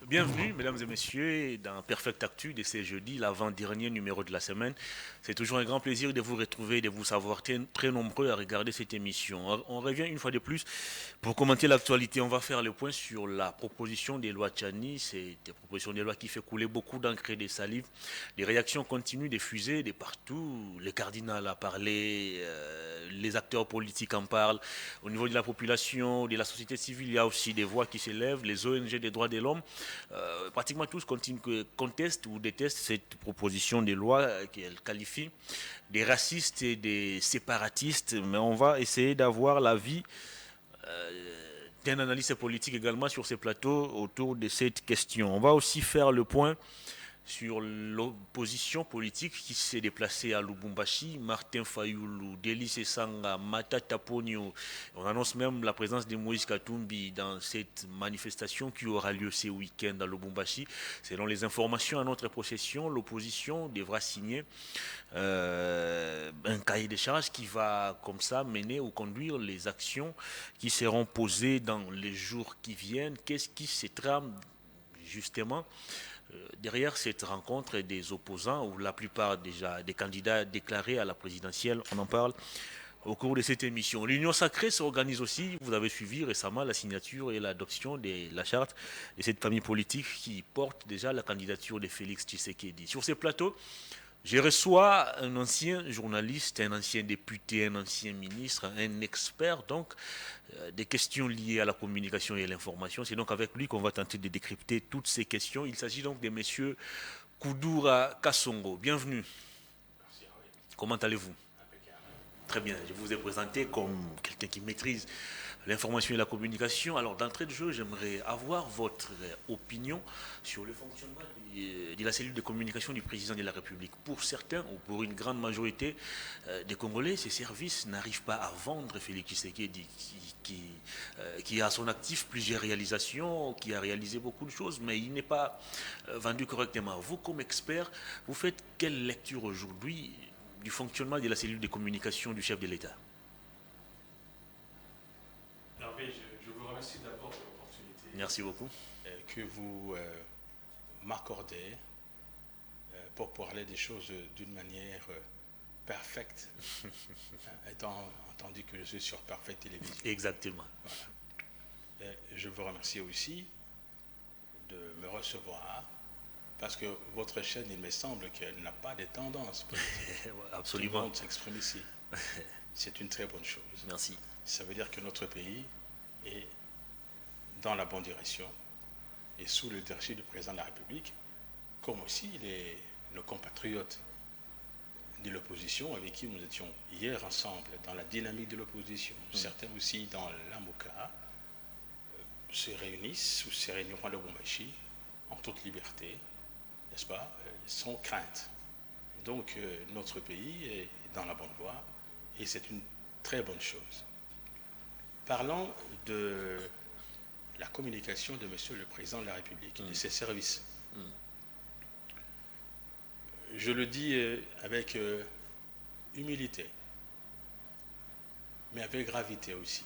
Bienvenue, mesdames et messieurs, dans Perfect Actu de ce jeudi, l'avant-dernier numéro de la semaine. C'est toujours un grand plaisir de vous retrouver, de vous savoir très nombreux à regarder cette émission. On revient une fois de plus pour commenter l'actualité. On va faire le point sur la proposition des lois Tchani. C'est une proposition de loi qui fait couler beaucoup d'encre et de salive. Les réactions continuent de fuser de partout. Le cardinal a parlé, les acteurs politiques en parlent. Au niveau de la population, de la société civile, il y a aussi des voix qui s'élèvent. Les ONG des droits de l'homme, pratiquement tous contestent ou détestent cette proposition de loi qu'elle qualifie des racistes et des séparatistes. Mais on va essayer d'avoir l'avis d'un analyste politique également sur ces plateaux autour de cette question. On va aussi faire le point sur l'opposition politique qui s'est déplacée à Lubumbashi, Martin Fayoulou, Délice Sanga, Matata Ponyo. On annonce même la présence de Moïse Katumbi dans cette manifestation qui aura lieu ce week-end à Lubumbashi. Selon les informations à notre possession, l'opposition devra signer un cahier de charges qui va comme ça mener ou conduire les actions qui seront posées dans les jours qui viennent. Qu'est-ce qui se trame justement derrière cette rencontre des opposants, ou la plupart déjà des candidats déclarés à la présidentielle, on en parle au cours de cette émission. L'Union sacrée s'organise aussi, vous avez suivi récemment la signature et l'adoption de la charte de cette famille politique qui porte déjà la candidature de Félix Tshisekedi. Sur ces plateaux, je reçois un ancien journaliste, un ancien député, un ancien ministre, un expert, donc des questions liées à la communication et à l'information. C'est donc avec lui qu'on va tenter de décrypter toutes ces questions. Il s'agit donc de messieurs Koudoura Kassongo. Bienvenue. Comment allez-vous? Très bien, je vous ai présenté comme quelqu'un qui maîtrise l'information et la communication. Alors, d'entrée de jeu, j'aimerais avoir votre opinion sur le fonctionnement de la cellule de communication du président de la République. Pour certains, ou pour une grande majorité des Congolais, ces services n'arrivent pas à vendre Félix Tshisekedi, qui a à son actif plusieurs réalisations, qui a réalisé beaucoup de choses, mais il n'est pas vendu correctement. Vous, comme expert, vous faites quelle lecture aujourd'hui du fonctionnement de la cellule de communication du chef de l'État? Hervé, je vous remercie d'abord de l'opportunité Merci beaucoup. que vous m'accordez pour parler des choses d'une manière parfaite, étant entendu que je suis sur Perfect Télévision. Exactement. Voilà. Je vous remercie aussi de me recevoir, parce que votre chaîne, il me semble qu'elle n'a pas de tendance politique. Absolument. Tout le monde s'exprime ici. C'est une très bonne chose. Merci. Ça veut dire que notre pays est dans la bonne direction et sous le leadership du président de la République, comme aussi nos compatriotes de l'opposition avec qui nous étions hier ensemble dans la dynamique de l'opposition. Certains aussi dans l'AMOCA se réunissent ou se réuniront à Lubumbashi en toute liberté, n'est-ce pas, sans crainte. Donc notre pays est dans la bonne voie et c'est une très bonne chose. Parlons de la communication de Monsieur le Président de la République, de ses services. Je le dis avec humilité, mais avec gravité aussi,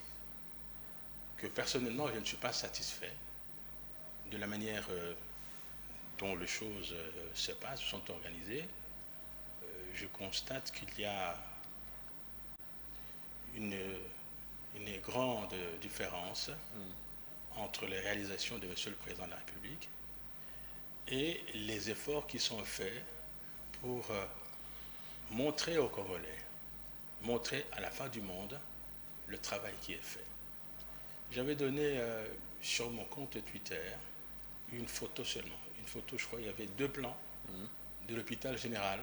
que personnellement je ne suis pas satisfait de la manière dont les choses se passent, sont organisées. Je constate qu'il y a une grande différence entre les réalisations de Monsieur le Président de la République et les efforts qui sont faits pour montrer aux Congolais, montrer à la fin du monde le travail qui est fait. J'avais donné sur mon compte Twitter une photo seulement. Une photo, je crois, il y avait 2 plans de l'hôpital général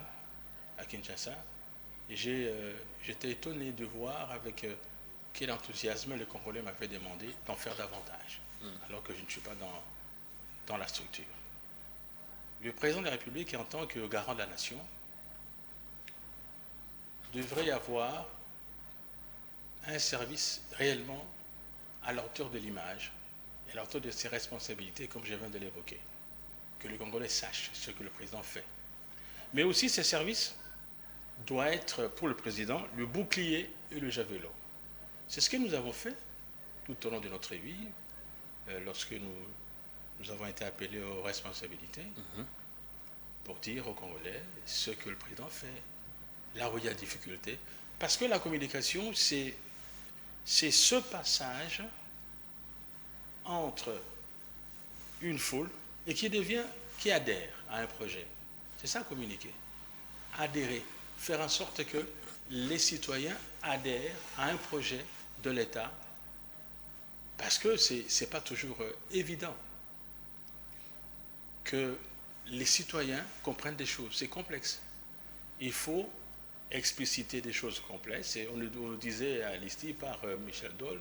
à Kinshasa. Et j'étais étonné de voir avec quel enthousiasme les Congolais m'avaient demandé d'en faire davantage, alors que je ne suis pas dans la structure. Le président de la République, en tant que garant de la nation, devrait avoir un service réellement à la hauteur de l'image et à la hauteur de ses responsabilités, comme je viens de l'évoquer. Que les Congolais sachent ce que le président fait. Mais aussi, ces services doivent être, pour le président, le bouclier et le javelot. C'est ce que nous avons fait tout au long de notre vie, lorsque nous nous avons été appelés aux responsabilités pour dire aux Congolais ce que le président fait, là où il y a difficulté. Parce que la communication, c'est ce passage entre une foule et qui adhère à un projet. C'est ça, communiquer. Adhérer, faire en sorte que les citoyens adhèrent à un projet de l'État, parce que ce n'est pas toujours évident que les citoyens comprennent des choses. C'est complexe. Il faut expliciter des choses complexes. Et on nous disait à l'ISTI par Michel Dole,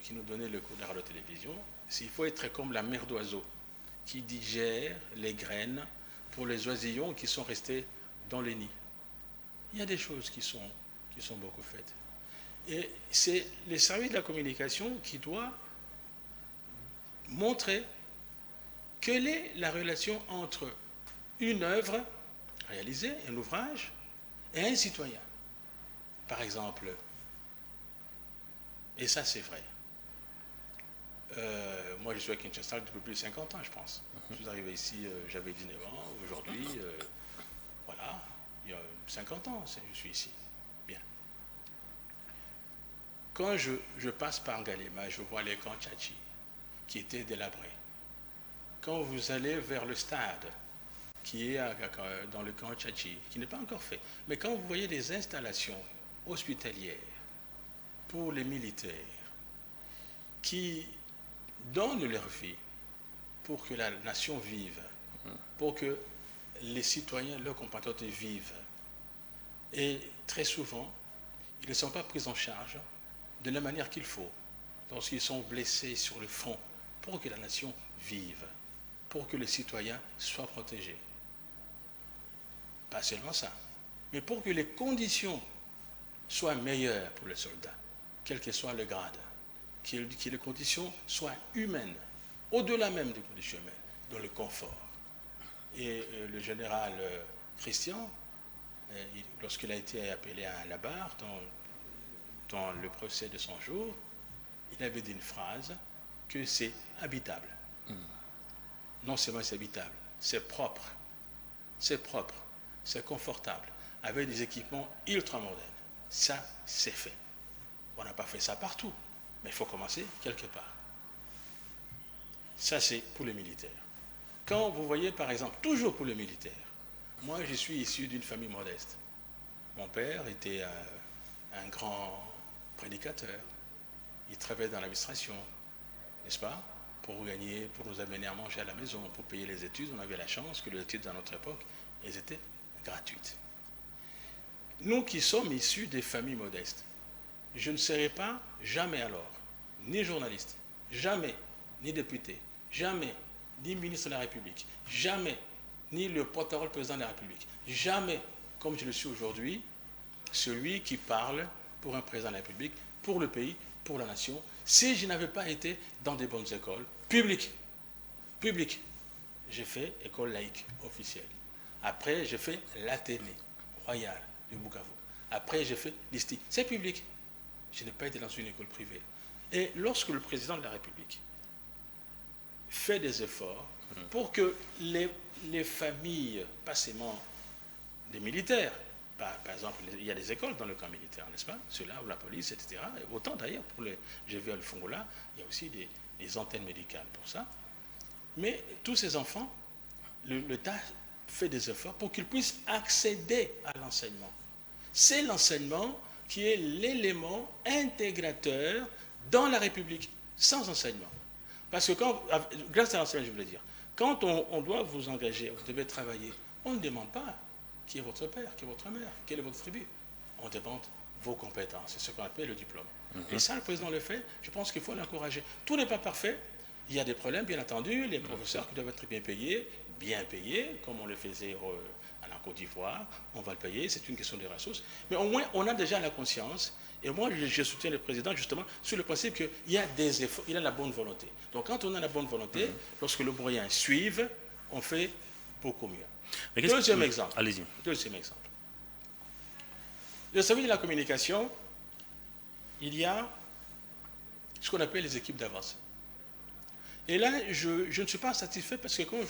qui nous donnait le cours de la radio-télévision, il faut être comme la mère d'oiseaux qui digère les graines pour les oisillons qui sont restés dans les nids. Il y a des choses qui sont beaucoup faites. Et c'est les services de la communication qui doivent montrer quelle est la relation entre une œuvre réalisée, un ouvrage, et un citoyen. Par exemple, et ça c'est vrai, moi je suis à Kinshasa depuis plus de 50 ans, je pense. Je suis arrivé ici, j'avais 19 ans, aujourd'hui, voilà, il y a 50 ans, je suis ici. Bien. Quand je passe par Galema, je vois les camps Tchatchi, qui étaient délabrés. Quand vous allez vers le stade, qui est dans le camp Tchatchi, qui n'est pas encore fait, mais quand vous voyez des installations hospitalières pour les militaires qui donnent leur vie pour que la nation vive, pour que les citoyens, leurs compatriotes vivent, et très souvent, ils ne sont pas pris en charge de la manière qu'il faut, lorsqu'ils sont blessés sur le front, pour que la nation vive, pour que les citoyens soient protégés. Pas seulement ça, mais pour que les conditions soient meilleures pour les soldats, quel que soit le grade, que les conditions soient humaines, au-delà même des conditions humaines, dans le confort. Et le général Christian, lorsqu'il a été appelé à la barre dans le procès de son jour, il avait dit une phrase que c'est habitable. Non seulement c'est habitable, c'est propre, c'est confortable, avec des équipements ultra modernes. Ça, c'est fait. On n'a pas fait ça partout, mais il faut commencer quelque part. Ça, c'est pour les militaires. Quand vous voyez, par exemple, toujours pour les militaires, moi, je suis issu d'une famille modeste. Mon père était un grand prédicateur. Il travaillait dans l'administration, n'est-ce pas? Pour nous amener à manger à la maison, pour payer les études. On avait la chance que les études, à notre époque, elles étaient gratuites. Nous qui sommes issus des familles modestes, je ne serai pas jamais alors, ni journaliste, jamais, ni député, jamais, ni ministre de la République, jamais, ni le porte-parole président de la République, jamais, comme je le suis aujourd'hui, celui qui parle pour un président de la République, pour le pays, pour la nation, si je n'avais pas été dans des bonnes écoles publiques. J'ai fait école laïque officielle. Après, j'ai fait l'Athénée royale de Bukavu. Après, j'ai fait l'ISTI. C'est public. Je n'ai pas été dans une école privée. Et lorsque le président de la République fait des efforts pour que les familles, pas seulement des militaires, par exemple, il y a des écoles dans le camp militaire, n'est-ce pas? Ceux-là, ou la police, etc. Et autant d'ailleurs, j'ai vu à Lufongola, il y a aussi des antennes médicales pour ça. Mais tous ces enfants, l'État fait des efforts pour qu'ils puissent accéder à l'enseignement. C'est l'enseignement qui est l'élément intégrateur dans la République, sans enseignement. Parce que grâce à l'enseignement, je voulais dire, quand on doit vous engager, vous devez travailler, on ne demande pas qui est votre père, qui est votre mère, quelle est votre tribu. On demande vos compétences, c'est ce qu'on appelle le diplôme. Et ça, le président le fait, je pense qu'il faut l'encourager. Tout n'est pas parfait, il y a des problèmes, bien entendu, les professeurs qui doivent être bien payés, comme on le faisait en Côte d'Ivoire, on va le payer, c'est une question de ressources. Mais au moins, on a déjà la conscience, et moi, je soutiens le président justement sur le principe qu'il y a des efforts, il a la bonne volonté. Donc quand on a la bonne volonté, lorsque le moyen suive, on fait beaucoup mieux. Deuxième exemple. Allez-y. Deuxième exemple. Le service de la communication, il y a ce qu'on appelle les équipes d'avance. Et là, je ne suis pas satisfait parce que quand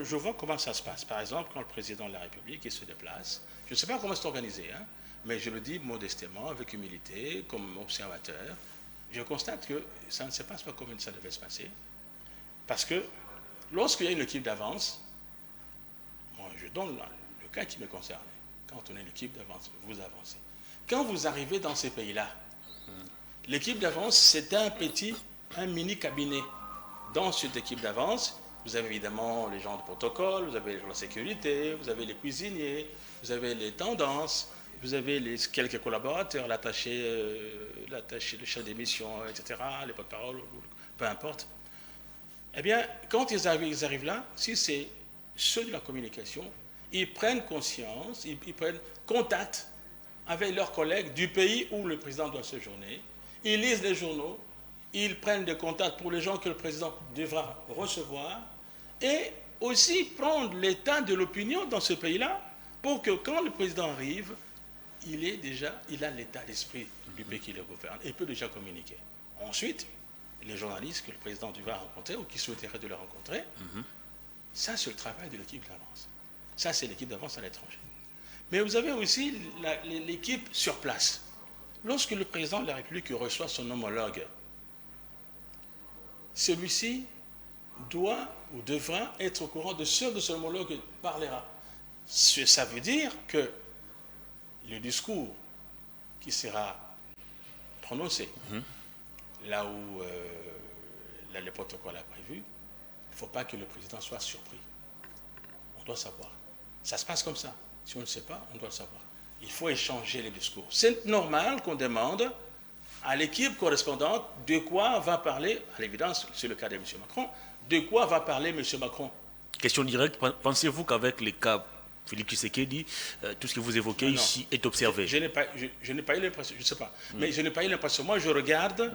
je vois comment ça se passe, par exemple, quand le président de la République il se déplace, je ne sais pas comment c'est organisé, hein, mais je le dis modestement, avec humilité, comme observateur, je constate que ça ne se passe pas comme ça devait se passer. Parce que lorsqu'il y a une équipe d'avance, moi je donne le cas qui me concerne. Quand on est une équipe d'avance, vous avancez. Quand vous arrivez dans ces pays-là, l'équipe d'avance, c'est un mini cabinet. Dans cette équipe d'avance, vous avez évidemment les gens de protocole, vous avez les gens de la sécurité, vous avez les cuisiniers, vous avez les tendances, vous avez quelques collaborateurs, l'attaché, le chef d'émission, etc., les porte-parole, peu importe. Eh bien, quand ils arrivent là, si c'est ceux de la communication, ils prennent conscience, ils prennent contact avec leurs collègues du pays où le président doit séjourner. Ils lisent les journaux, ils prennent des contacts pour les gens que le président devra recevoir et aussi prendre l'état de l'opinion dans ce pays-là pour que quand le président arrive, il a l'état d'esprit du pays qui le gouverne et peut déjà communiquer. Ensuite, les journalistes que le président devra rencontrer ou qui souhaiteraient de le rencontrer, ça c'est le travail de l'équipe d'avance. Ça c'est l'équipe d'avance à l'étranger. Mais vous avez aussi l'équipe sur place. Lorsque le président de la République reçoit son homologue, celui-ci doit ou devra être au courant de ce que son homologue parlera. Ça veut dire que le discours qui sera prononcé, là où le protocole a prévu, il ne faut pas que le président soit surpris. On doit savoir. Ça se passe comme ça. Si on ne le sait pas, on doit le savoir. Il faut échanger les discours. C'est normal qu'on demande à l'équipe correspondante de quoi va parler, à l'évidence, c'est le cas de M. Macron, de quoi va parler M. Macron. Question directe, pensez-vous qu'avec les cas Philippe Tshisekedi, tout ce que vous évoquez ici est observé? Je n'ai pas eu l'impression, je ne sais pas, mais je n'ai pas eu l'impression. Moi, je regarde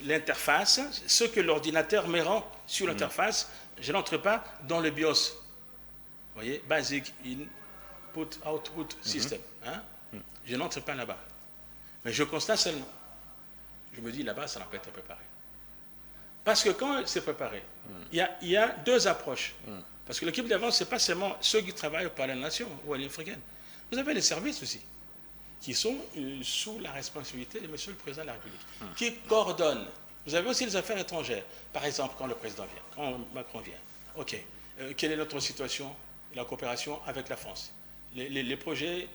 l'interface, ce que l'ordinateur me rend sur l'interface, je n'entre pas dans le BIOS. Vous voyez, Basic Input Output System. Hein? Je n'entre pas là-bas. Mais je constate seulement. Je me dis là-bas, ça n'a pas été préparé. Parce que quand c'est préparé, il y a deux approches. Parce que l'équipe d'avance, ce n'est pas seulement ceux qui travaillent au Palais de la Nation ou à l'Union africaine. Vous avez les services aussi, qui sont sous la responsabilité de M. le Président de la République, qui coordonnent. Vous avez aussi les affaires étrangères. Par exemple, quand le président vient, quand Macron vient. OK. Quelle est notre situation, la coopération avec la France? Les projets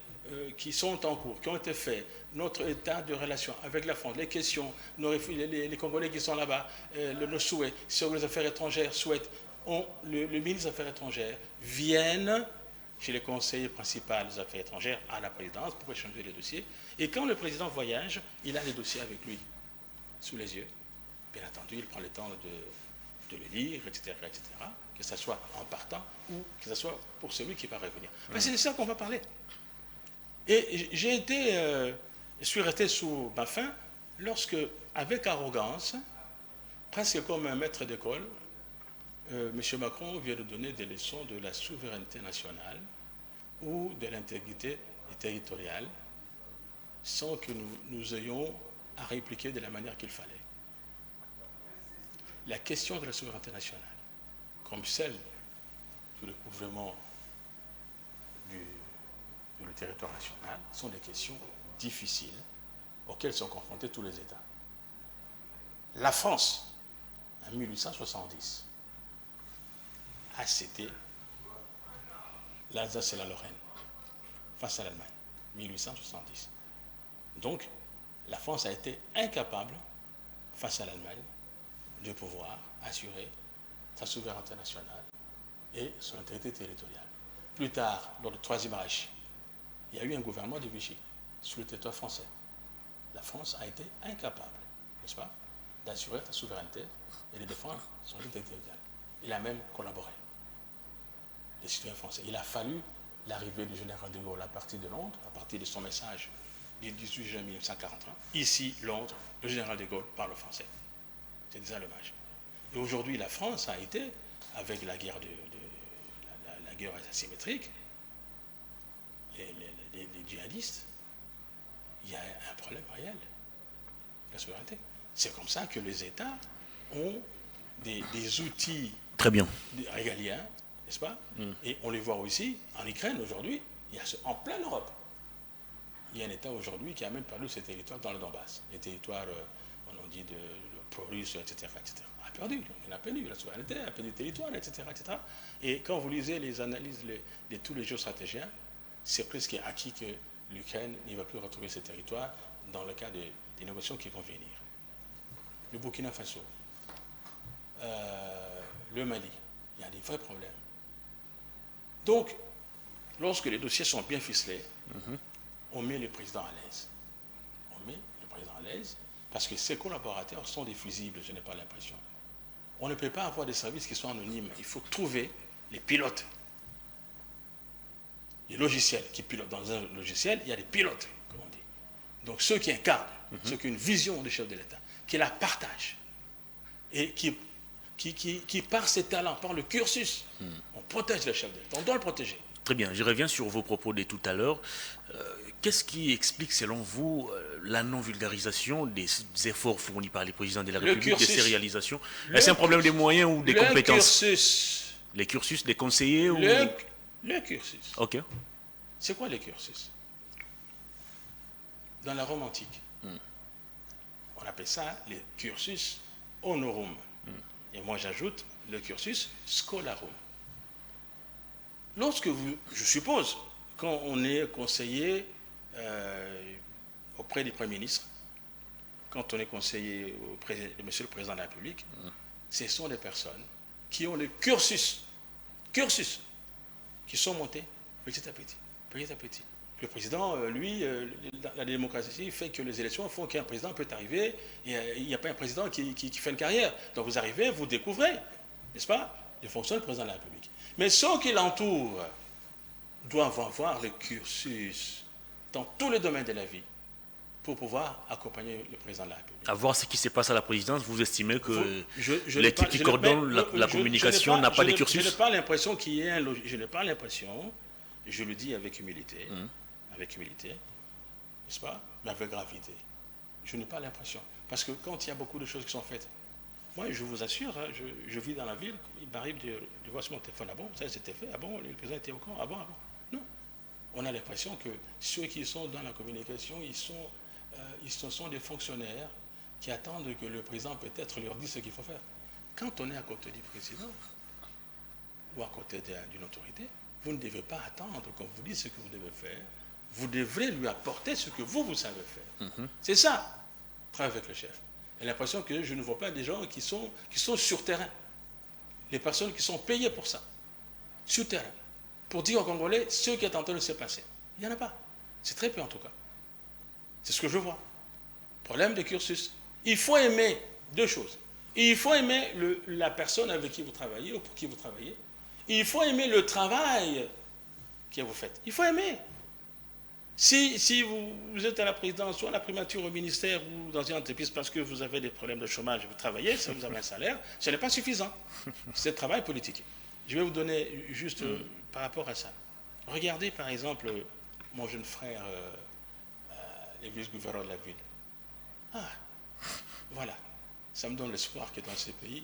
qui sont en cours, qui ont été faits, notre état de relation avec la France, les questions, les Congolais qui sont là-bas, nos souhaits sur les affaires étrangères souhaitent, le ministre des Affaires étrangères vienne chez le conseiller principal des Affaires étrangères à la présidence pour échanger les dossiers. Et quand le président voyage, il a les dossiers avec lui, sous les yeux. Bien entendu, il prend le temps de le lire, etc., que ce soit en partant ou que ce soit pour celui qui va revenir. C'est de ça qu'on va parler. Et je suis resté sous ma faim lorsque, avec arrogance, presque comme un maître d'école, M. Macron vient de donner des leçons de la souveraineté nationale ou de l'intégrité territoriale sans que nous ayons à répliquer de la manière qu'il fallait. La question de la souveraineté nationale, comme celle du recouvrement du territoire national, sont des questions difficiles auxquelles sont confrontés tous les États. La France, en 1870, a cédé l'Alsace et la Lorraine face à l'Allemagne, 1870. Donc, la France a été incapable, face à l'Allemagne, de pouvoir assurer sa souveraineté nationale et son intégrité territoriale. Plus tard, lors du Troisième Reich, il y a eu un gouvernement de Vichy sur le territoire français. La France a été incapable, n'est-ce pas, d'assurer sa souveraineté et de défendre son intégrité territoriale. Il a même collaboré. Les citoyens français. Il a fallu l'arrivée du général de Gaulle à partir de Londres, à partir de son message du 18 juin 1941. Ici, Londres, le général de Gaulle parle français. C'est déjà dommage. Et aujourd'hui, la France a été, avec la guerre la guerre asymétrique, les djihadistes, il y a un problème réel, la souveraineté. C'est comme ça que les États ont des outils Très bien. régaliens, n'est-ce pas? Et on les voit aussi en Ukraine aujourd'hui, en pleine Europe. Il y a un État aujourd'hui qui a même perdu ses territoires dans le Donbass, les territoires, on dit, de pro-russes, etc., etc. Il a perdu la souveraineté, a perdu le territoire, etc., etc. Et quand vous lisez les analyses de tous les géostratégiens, c'est presque acquis que l'Ukraine ne va plus retrouver ses territoires dans le cas des négociations qui vont venir. Le Burkina Faso, le Mali, il y a des vrais problèmes. Donc, lorsque les dossiers sont bien ficelés, on met le président à l'aise. On met le président à l'aise parce que ses collaborateurs sont des fusibles, je n'ai pas l'impression. On ne peut pas avoir des services qui sont anonymes. Il faut trouver les pilotes. Les logiciels qui pilotent. Dans un logiciel, il y a des pilotes, comme on dit. Donc ceux qui incarnent, ceux qui ont une vision du chef de l'État, qui la partagent et qui par ses talents, par le cursus, on protège le chef de l'État. On doit le protéger. Très bien, je reviens sur vos propos de tout à l'heure. Qu'est-ce qui explique, selon vous, la non-vulgarisation des efforts fournis par les présidents de la République, de ces réalisations? Est-ce un problème des moyens ou des compétences? Les cursus des conseillers ou... Le cursus. Ok. C'est quoi le cursus? Dans la Rome antique, on appelle ça le cursus honorum. Et moi j'ajoute le cursus scholarum. Lorsque je suppose, quand on est conseiller auprès du Premier ministre, quand on est conseiller auprès de Monsieur le Président de la République, ce sont des personnes qui ont le cursus, qui sont montées petit à petit, petit à petit. Le président, lui, la démocratie fait que les élections font qu'un président peut arriver, et il n'y a pas un président qui fait une carrière. Donc vous arrivez, vous découvrez, n'est-ce pas, les fonctions du président de la République. Mais ceux qui l'entourent doivent avoir le cursus dans tous les domaines de la vie pour pouvoir accompagner le président de la République. À voir ce qui se passe à la présidence, vous estimez que l'équipe qui coordonne la communication n'a pas de cursus? Je n'ai pas l'impression qu'il y ait un... Je n'ai pas l'impression, je le dis avec humilité, n'est-ce pas, mais avec gravité. Je n'ai pas l'impression. Parce que quand il y a beaucoup de choses qui sont faites, moi, je vous assure, hein, je vis dans la ville, il m'arrive de voir sur mon téléphone, ah bon, ça c'était fait, ah bon, le président était au camp, ah bon, ah bon. Non. On a l'impression que ceux qui sont dans la communication, ils sont des fonctionnaires qui attendent que le président peut-être leur dise ce qu'il faut faire. Quand on est à côté du président ou à côté d'une autorité, vous ne devez pas attendre qu'on vous dise ce que vous devez faire. Vous devrez lui apporter ce que vous savez faire. C'est ça, travailler avec le chef. J'ai l'impression que je ne vois pas des gens qui sont sur terrain. Les personnes qui sont payées pour ça, sur terrain, pour dire aux Congolais ce qui est en train de se passer. Il n'y en a pas. C'est très peu en tout cas. C'est ce que je vois. Problème de cursus. Il faut aimer deux choses. Il faut aimer la personne avec qui vous travaillez ou pour qui vous travaillez. Il faut aimer le travail que vous faites. Il faut aimer. Si vous êtes à la présidence ou à la primature au ministère ou dans une entreprise parce que vous avez des problèmes de chômage et vous travaillez, ça vous avez un salaire, ce n'est pas suffisant. C'est le travail politique. Je vais vous donner juste par rapport à ça. Regardez par exemple mon jeune frère, le vice-gouverneur de la ville. Ah, voilà. Ça me donne l'espoir que dans ce pays,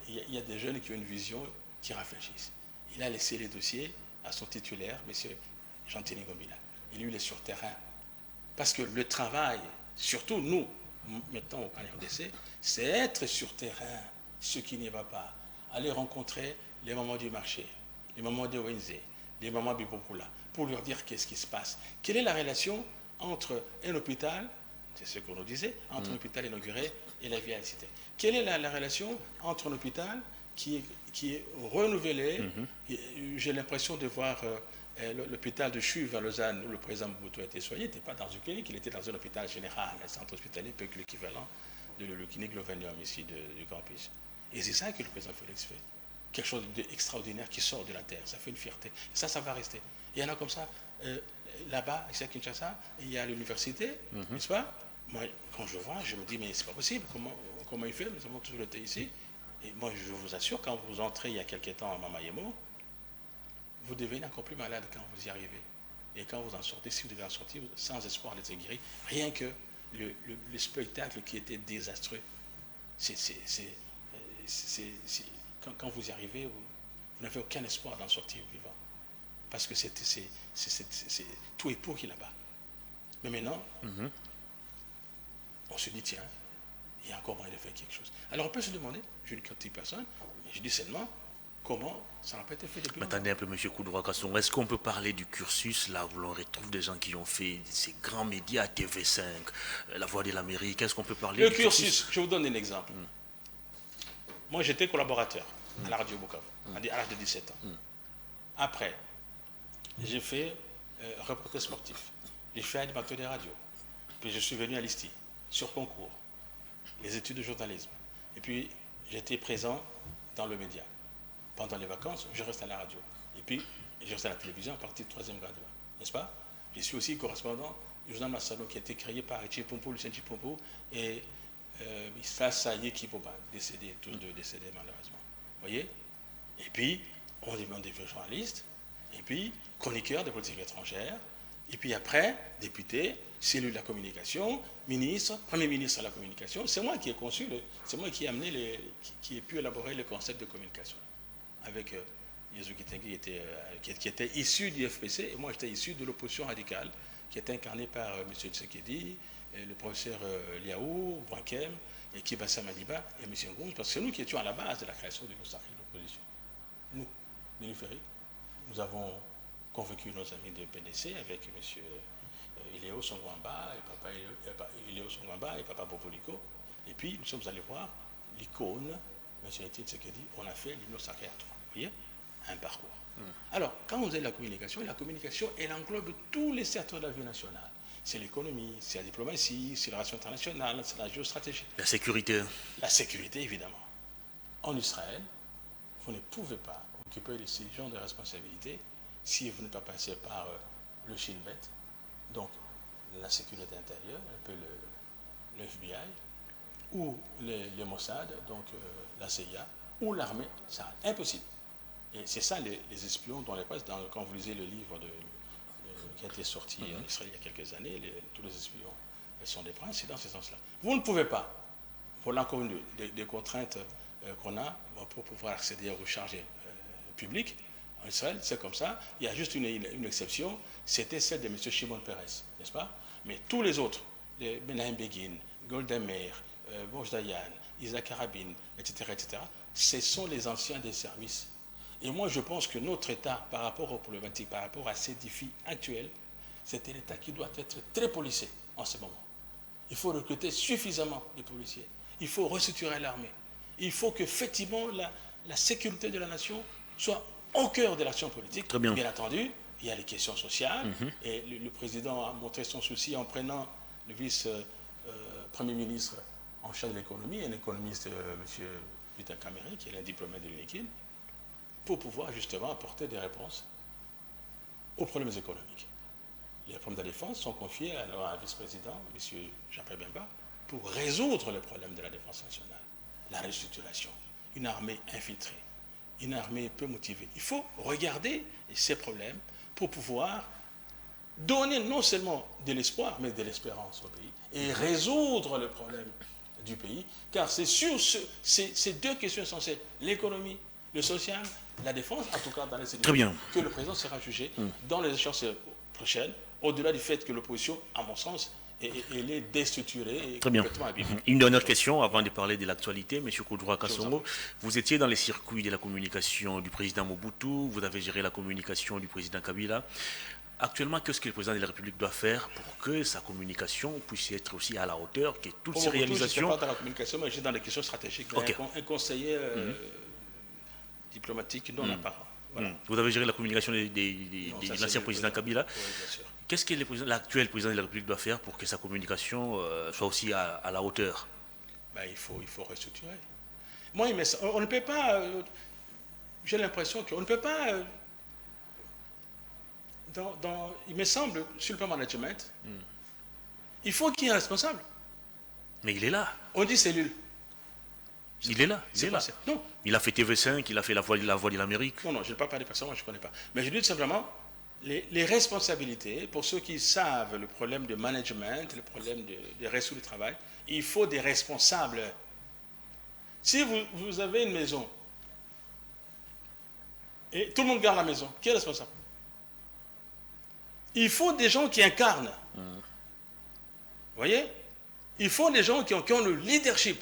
il y a des jeunes qui ont une vision, qui réfléchissent. Il a laissé les dossiers à son titulaire, M. Jean-Thény Gomila. Et lui, il est sur terrain. Parce que le travail, surtout nous, maintenant au RDC, c'est être sur terrain, ce qui n'y va pas. Aller rencontrer les mamans du marché, les mamans de ONZ, les mamans du Bipopula, pour leur dire qu'est-ce qui se passe. Quelle est la relation entre un hôpital, c'est ce qu'on nous disait, entre un hôpital inauguré et la vieille cité. Quelle est la relation entre un hôpital qui est renouvelé, j'ai l'impression de voir l'hôpital de Chuve à Lausanne, où le président Mobutu a été soigné, n'était pas dans une clinique, il était dans un hôpital général, un centre hospitalier, peu que l'équivalent de le clinique Lovenium ici du campus. Et c'est ça que le président Félix fait. Quelque chose d'extraordinaire qui sort de la terre, ça fait une fierté. Et ça va rester. Il y en a comme ça, là-bas, ici à Kinshasa, il y a l'université, n'est-ce pas? Moi, quand je vois, je me dis, mais c'est pas possible, comment il fait? Nous avons toujours été ici. Et moi, je vous assure, quand vous entrez il y a quelques temps à Mamayemo, vous devenez encore plus malade quand vous y arrivez. Et quand vous en sortez, si vous devez en sortir, sans espoir d'être guéri, rien que le spectacle qui était désastreux, c'est quand vous y arrivez, vous n'avez aucun espoir d'en sortir vivant. Parce que tout est pourri là-bas. Mais maintenant, on se dit, tiens, il y a encore moyen de faire quelque chose. Alors on peut se demander, je ne critique personne, mais je dis seulement, comment ça n'a pas été fait depuis longtemps. Attendez un peu, M. Koudroua-Kasongo, est-ce qu'on peut parler du cursus, là où l'on retrouve des gens qui ont fait ces grands médias, TV5, La Voix de l'Amérique, est-ce qu'on peut parler du cursus? Je vous donne un exemple. Moi, j'étais collaborateur à la radio Bukavu, à l'âge de 17 ans. Après, j'ai fait reporter sportif. J'ai fait animateur des radios. Puis je suis venu à l'ISTI, sur concours, les études de journalisme. Et puis, j'étais présent dans le média. Pendant les vacances, je reste à la radio. Et puis, je reste à la télévision à partir du 3e grade. N'est-ce pas? Je suis aussi correspondant du journal Massalo qui a été créé par Chipompo, Lucien Chipompo et Saye Kipoba, décédés, tous deux décédés malheureusement. Vous voyez? Et puis, on devient journaliste, et puis, chroniqueur de politique étrangère, et puis après, député, cellule de la communication, ministre, premier ministre de la communication. C'est moi qui ai conçu, c'est moi qui ai amené, qui ai pu élaborer le concept de communication. Avec Yezu Kitenge qui était issu du FPC, et moi j'étais issu de l'opposition radicale, qui était incarnée par M. Tshisekedi, le professeur Liaou, Brankem, et Kibassa Madiba, et M. Ngoum, parce que c'est nous qui étions à la base de la création de l'Osari, l'opposition. Nous, Néluférique, nous avons convaincu nos amis de PDC avec M. Iléo Songwamba et Papa Bopoliko, et puis nous sommes allés voir l'icône, M. Etienne Tshisekedi, on a fait l'Union sacrée à 3. Vous voyez? Un parcours. Alors, quand on dit la communication, elle englobe tous les secteurs de la vie nationale. C'est l'économie, c'est la diplomatie, c'est la relation internationale, c'est la géostratégie. La sécurité. La sécurité, évidemment. En Israël, vous ne pouvez pas occuper de ces genres de responsabilités si vous n'êtes pas passé par le Shin Bet, donc la sécurité intérieure, un peu le FBI, ou les Mossad, donc la CIA, ou l'armée, c'est impossible. Et c'est ça les espions dont les presse, quand vous lisez le livre qui a été sorti en Israël il y a quelques années, tous les espions sont des princes, c'est dans ce sens-là. Vous ne pouvez pas, voilà encore une des contraintes qu'on a pour pouvoir accéder aux recharges publiques. En Israël, c'est comme ça. Il y a juste une exception, c'était celle de M. Shimon Peres, n'est-ce pas? Mais tous les autres, les Menahem Begin, Golda Meir, Bouch Dayan, Isaac Rabin, etc., ce sont les anciens des services. Et moi, je pense que notre État, par rapport aux problématiques, par rapport à ces défis actuels, c'est un État qui doit être très policé en ce moment. Il faut recruter suffisamment de policiers. Il faut restructurer l'armée. Il faut qu'effectivement, la sécurité de la nation soit au cœur de l'action politique. Très bien. Bien entendu, il y a les questions sociales. Et le président a montré son souci en prenant le vice-premier ministre en charge de l'économie, un économiste, M. Vital Kameri, qui est un diplômé de l'UNIKIN, pour pouvoir justement apporter des réponses aux problèmes économiques. Les problèmes de la défense sont confiés à un vice-président, M. Jean-Pierre Bemba, pour résoudre les problèmes de la défense nationale. La restructuration, une armée infiltrée, une armée peu motivée. Il faut regarder ces problèmes pour pouvoir donner non seulement de l'espoir, mais de l'espérance au pays et résoudre le problème du pays, car c'est sur ces deux questions essentielles, l'économie, le social, la défense, en tout cas dans les sélections, que le président sera jugé dans les échéances prochaines, au-delà du fait que l'opposition, à mon sens, elle est déstructurée et complètement abîmée. Une dernière question avant de parler de l'actualité, M. Koudroua-Kasongo. Vous étiez dans les circuits de la communication du président Mobutu, vous avez géré la communication du président Kabila. Actuellement, qu'est-ce que le président de la République doit faire pour que sa communication puisse être aussi à la hauteur, que toutes ces réalisations... Je ne suis pas dans la communication, mais je suis dans les questions stratégiques. Okay. Un conseiller diplomatique non apparent. Voilà. Vous avez géré la communication de l'ancien président Kabila. Oui, bien sûr. Qu'est-ce que l'actuel président de la République doit faire pour que sa communication soit aussi à la hauteur? Il faut restructurer. Moi, on ne peut pas... j'ai l'impression qu'on ne peut pas... il me semble, sur le plan management, il faut qu'il y ait un responsable. Mais il est là. On dit cellule. Il est là. Non. Il a fait TV5, il a fait la voix de l'Amérique. Non, je ne parle pas des personnes, moi je ne connais pas. Mais je dis tout simplement, les responsabilités, pour ceux qui savent le problème de management, le problème de réseau du travail, il faut des responsables. Si vous avez une maison et tout le monde garde la maison, qui est responsable? Il faut des gens qui incarnent. Vous voyez? Il faut des gens qui ont le leadership.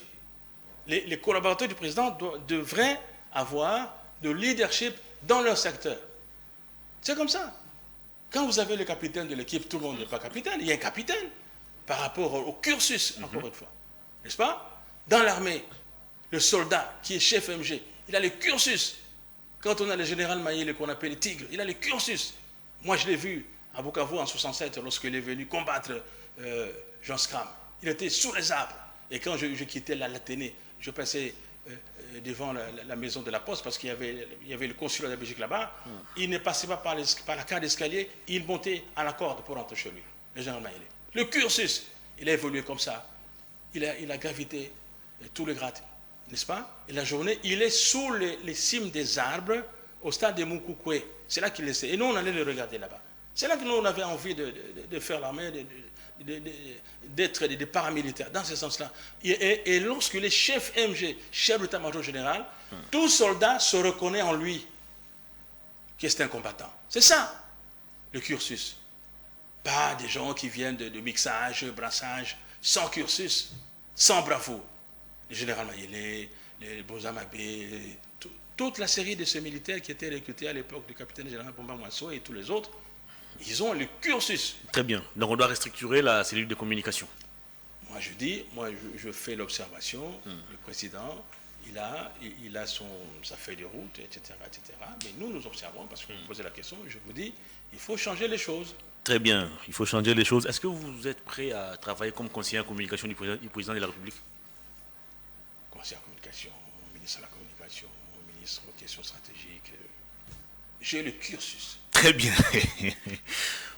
Les collaborateurs du président devraient avoir de leadership dans leur secteur. C'est comme ça. Quand vous avez le capitaine de l'équipe, tout le monde n'est pas capitaine. Il y a un capitaine par rapport au cursus, encore une fois. N'est-ce pas? Dans l'armée, le soldat qui est chef MG, il a le cursus. Quand on a le général Maïle qu'on appelle le Tigre, il a le cursus. Moi, je l'ai vu à Bukavu en 67 lorsqu'il est venu combattre Jean Scram. Il était sous les arbres. Et quand je quittais l'Athénée, je passais devant la maison de la Poste parce qu'il y avait le consulat de la Belgique là-bas. Il ne passait pas par la cage d'escalier, il montait à la corde pour rentrer chez lui, le général Maïle. Le cursus, il a évolué comme ça. Il a gravité tous les grades, n'est-ce pas? Et la journée, il est sous les cimes des arbres au stade de Mukukwe. C'est là qu'il était. Et nous, on allait le regarder là-bas. C'est là que nous, on avait envie de faire l'armée, d'être des paramilitaires, dans ce sens-là. Et lorsque les chefs MG, chef d'état-major général, tout soldat se reconnaît en lui, que c'est un combattant. C'est ça, le cursus. Pas des gens qui viennent de mixage, brassage, sans cursus, sans bravoure. Le général Mayele, les Bozamabé, toute la série de ces militaires qui étaient recrutés à l'époque du capitaine général Bomba Mwasso et tous les autres, ils ont le cursus. Très bien. Donc on doit restructurer la cellule de communication. Moi je fais l'observation, le président, il a sa feuille de route, etc., etc. Mais nous observons, parce que vous me posez la question, je vous dis, il faut changer les choses. Très bien, il faut changer les choses. Est-ce que vous êtes prêt à travailler comme conseiller en communication du président de la République? Conseiller en communication, ministre de la communication, ministre aux questions stratégiques. J'ai le cursus. Très bien.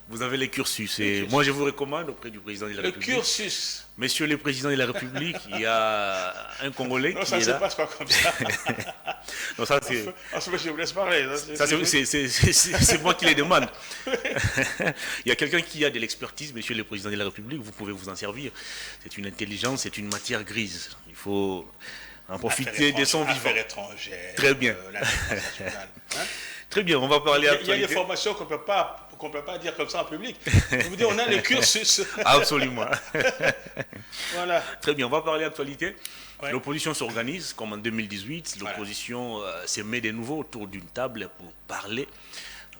Vous avez les cursus. Et moi, je vous recommande auprès du président de la République. Le cursus. Monsieur le président de la République, il y a un Congolais qui est là. Non, ça ne se passe pas comme ça. Non, ça c'est... Je vous laisse parler. C'est moi qui les demande. Il y a quelqu'un qui a de l'expertise, monsieur le président de la République, vous pouvez vous en servir. C'est une intelligence, c'est une matière grise. Il faut en profiter de son vivant. Affaires étrangères. Très bien. Très bien, on va parler actualité. Il y a des formations qu'on ne peut pas dire comme ça en public. Je vous dis, on a le cursus. Absolument. Voilà. Très bien, on va parler actualité. Ouais. L'opposition s'organise, comme en 2018. L'opposition se met de nouveau autour d'une table pour parler.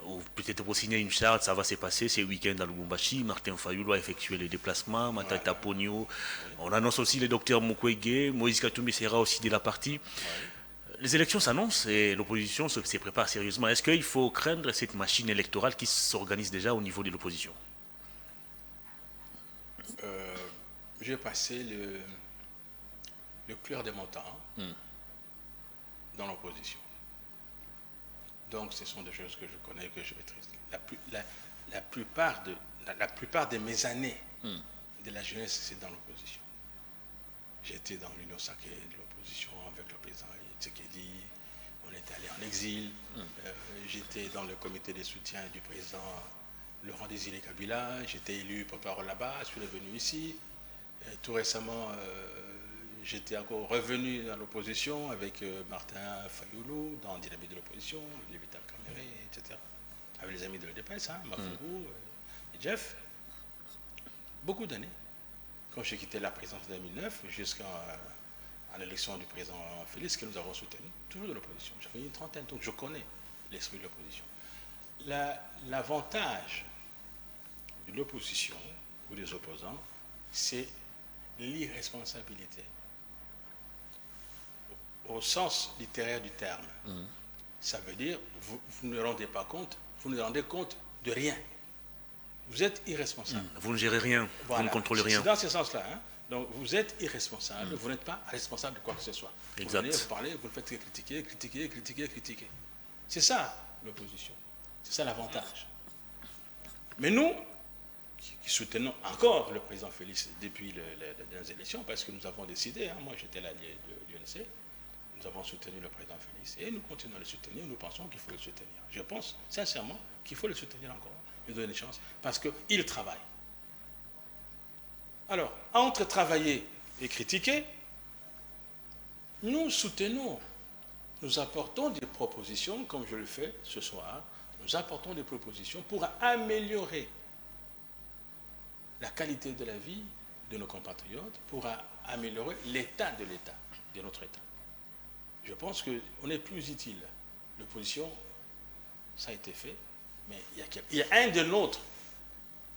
Ou peut-être pour signer une charte, ça va se passer ce week-end à Lubumbashi. Martin Fayulu a effectué le déplacement. Matata Ponyo. On annonce aussi le docteur Mukwege. Moïse Katumbi sera aussi de la partie. Les élections s'annoncent et l'opposition se prépare sérieusement. Est-ce qu'il faut craindre cette machine électorale qui s'organise déjà au niveau de l'opposition? J'ai passé le clair des montants dans l'opposition. Donc ce sont des choses que je connais, que je maîtrise. La plupart de mes années de la jeunesse, c'est dans l'opposition. J'étais dans l'Union sacrée de l'opposition avec le président Tshisekedi. On est allé en exil. J'étais dans le comité de soutien du président Laurent Désiré Kabila. J'étais élu porte-parole là-bas. Je suis revenu ici. Tout récemment, j'étais encore revenu dans l'opposition avec Martin Fayulu, dans la dynamique de l'opposition, les Vital Kamere, etc. Avec les amis de l'EDPS, Mafougou et Jeff. Beaucoup d'années. Quand j'ai quitté la présidence en 2009, jusqu'à l'élection du président Félix, que nous avons soutenu, toujours de l'opposition. J'ai fait une trentaine, donc je connais l'esprit de l'opposition. L'avantage de l'opposition ou des opposants, c'est l'irresponsabilité. Au sens littéraire du terme. Ça veut dire, vous ne rendez pas compte, vous ne rendez compte de rien. Vous êtes irresponsable. Vous ne gérez rien, voilà. Vous ne contrôlez rien. C'est dans ce sens-là. Donc vous êtes irresponsable, vous n'êtes pas responsable de quoi que ce soit. Exact. Vous venez, vous parlez, vous le faites critiquer. C'est ça l'opposition. C'est ça l'avantage. Mais nous, qui soutenons encore le président Félix depuis les élections, parce que nous avons décidé, moi j'étais l'allié de l'UNC, nous avons soutenu le président Félix et nous continuons à le soutenir, nous pensons qu'il faut le soutenir. Je pense sincèrement qu'il faut le soutenir encore, lui donner une chance, parce qu'il travaille. Alors, entre travailler et critiquer, Nous soutenons, nous apportons des propositions, comme je le fais ce soir, nous apportons des propositions pour améliorer la qualité de la vie de nos compatriotes, pour améliorer l'état de l'État, de notre État. Je pense qu'on est plus utile. L'opposition, ça a été fait, mais il y a un de nôtres,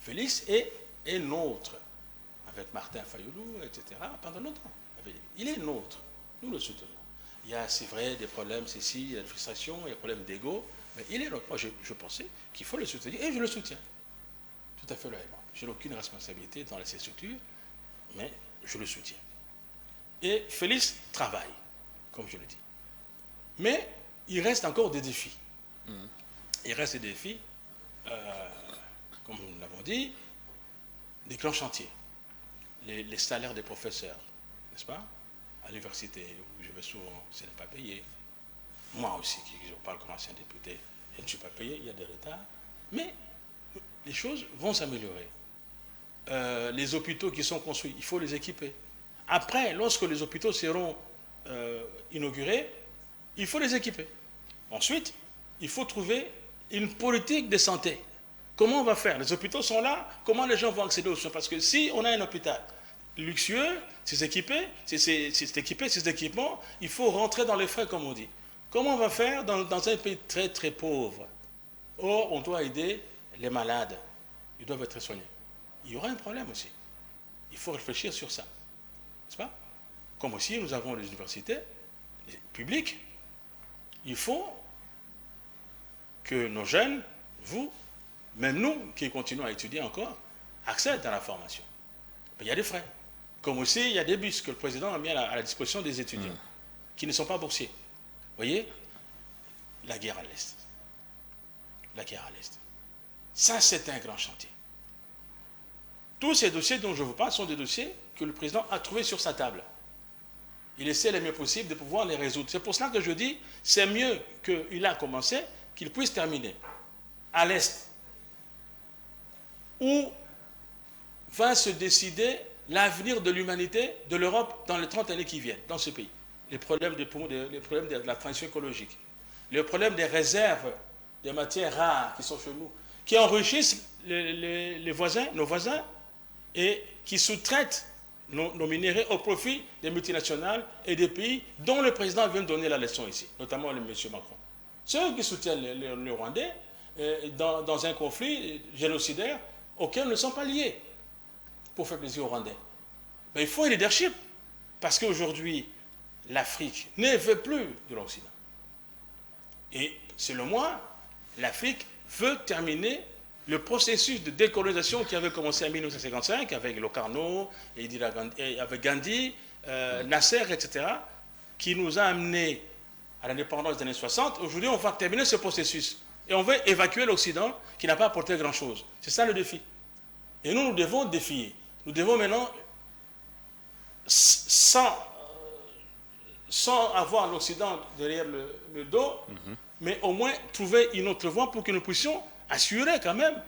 Félix, et nôtre, avec Martin Fayoulou, etc., pendant longtemps. Il est nôtre, nous le soutenons. Il y a, c'est vrai, des problèmes, ceci, il y a des frustrations, il y a des problèmes d'ego, mais il est nôtre. Moi, je pensais qu'il faut le soutenir, et je le soutiens. Tout à fait loyalement. Je n'ai aucune responsabilité dans ces structures, mais je le soutiens. Et Félix travaille, comme je le dis. Mais il reste encore des défis. Il reste des défis, comme nous l'avons dit, des grands chantiers. Les salaires des professeurs, n'est-ce pas? À l'université où je vais souvent, ce n'est pas payé. Moi aussi, qui je parle comme ancien député, je ne suis pas payé, il y a des retards. Mais les choses vont s'améliorer. Les hôpitaux qui sont construits, il faut les équiper. Après, lorsque les hôpitaux seront inaugurés, il faut les équiper. Ensuite, il faut trouver une politique de santé. Comment on va faire? Les hôpitaux sont là, comment les gens vont accéder aux soins? Parce que si on a un hôpital luxueux, c'est équipé, ces équipements, il faut rentrer dans les frais, comme on dit. Comment on va faire dans un pays très très pauvre? Or, on doit aider les malades. Ils doivent être soignés. Il y aura un problème aussi. Il faut réfléchir sur ça. N'est-ce pas? Comme aussi, nous avons les universités publiques. Il faut que nos jeunes, vous, même nous qui continuons à étudier encore, accèdent à la formation. Mais il y a des frais. Comme aussi, il y a des bus que le président a mis à la disposition des étudiants qui ne sont pas boursiers. Vous voyez? La guerre à l'Est. La guerre à l'Est. Ça, c'est un grand chantier. Tous ces dossiers dont je vous parle sont des dossiers que le président a trouvés sur sa table. Il essaie le mieux possible de pouvoir les résoudre. C'est pour cela que je dis, c'est mieux qu'il a commencé, qu'il puisse terminer. À l'Est, où va se décider l'avenir de l'humanité, de l'Europe, dans les 30 années qui viennent, dans ce pays. Les problèmes de la transition écologique, les problèmes des réserves des matières rares qui sont chez nous, qui enrichissent les voisins, nos voisins, et qui sous-traitent nos minéraux au profit des multinationales et des pays dont le président vient de donner la leçon ici, notamment le M. Macron. Ceux qui soutiennent les Rwandais dans un conflit génocidaire auquel ne sont pas liés pour faire plaisir aux Rwandais. Mais il faut un leadership, parce qu'aujourd'hui, l'Afrique ne veut plus de l'Occident. Et selon moi, l'Afrique veut terminer le processus de décolonisation qui avait commencé en 1955 avec Locarno, avec Gandhi, Nasser, etc., qui nous a amenés à l'indépendance des années 60. Aujourd'hui, on va terminer ce processus. Et on veut évacuer l'Occident qui n'a pas apporté grand-chose. C'est ça le défi. Et nous devons défier. Nous devons maintenant, sans avoir l'Occident derrière le dos, mais au moins trouver une autre voie pour que nous puissions assurer quand même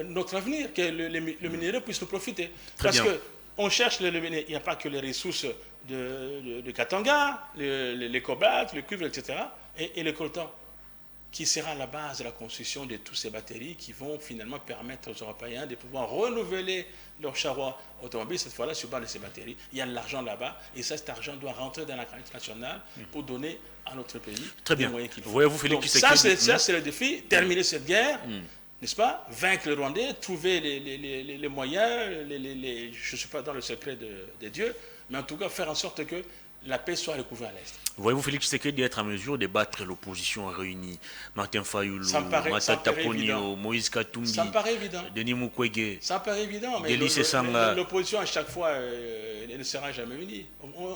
notre avenir, que le minerai puisse nous profiter. Parce qu'on cherche le minerai, il n'y a pas que les ressources de Katanga, les cobaltes, le cuivre, etc., et le coltan, qui sera la base de la construction de toutes ces batteries qui vont finalement permettre aux Européens de pouvoir renouveler leur charroi automobile, cette fois-là sur base de ces batteries. Il y a de l'argent là-bas, et ça, cet argent doit rentrer dans la carte nationale pour donner à notre pays les moyens qu'il faut. Voyez-vous, Félix, ça, c'est le défi, terminer cette guerre, n'est-ce pas? Vaincre le Rwandais, trouver les moyens, je ne suis pas dans le secret de Dieu, mais en tout cas faire en sorte que la paix soit recouverte à l'Est. Voyez-vous, Félix Tshisekedi être en mesure de battre l'opposition réunie? Martin Fayoulou, Matata Ponyo, Moïse Katumbi, Denis Mukwege. Ça paraît évident, mais l'opposition à chaque fois elle ne sera jamais unie.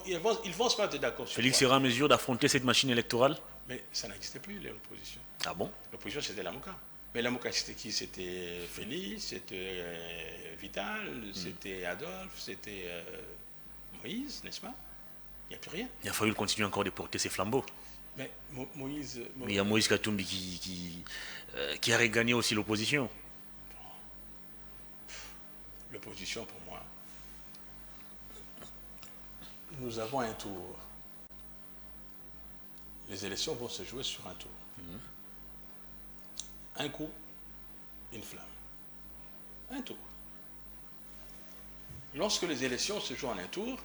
Ils vont se mettre d'accord. Félix sera en mesure d'affronter cette machine électorale? Mais ça n'existait plus, l'opposition. Ah bon? L'opposition, c'était la Mouka. Mais la Mouka, c'était qui? C'était Félix, c'était Vital, c'était Adolphe, c'était Moïse, n'est-ce pas? Il n'y a plus rien. Il a fallu continuer encore de porter ses flambeaux. Mais Moïse... Mais il y a Moïse Katumbi qui a regagné aussi l'opposition. L'opposition, pour moi, nous avons un tour. les élections vont se jouer sur un tour. Un coup, une flamme. Un tour. Lorsque les élections se jouent en un tour,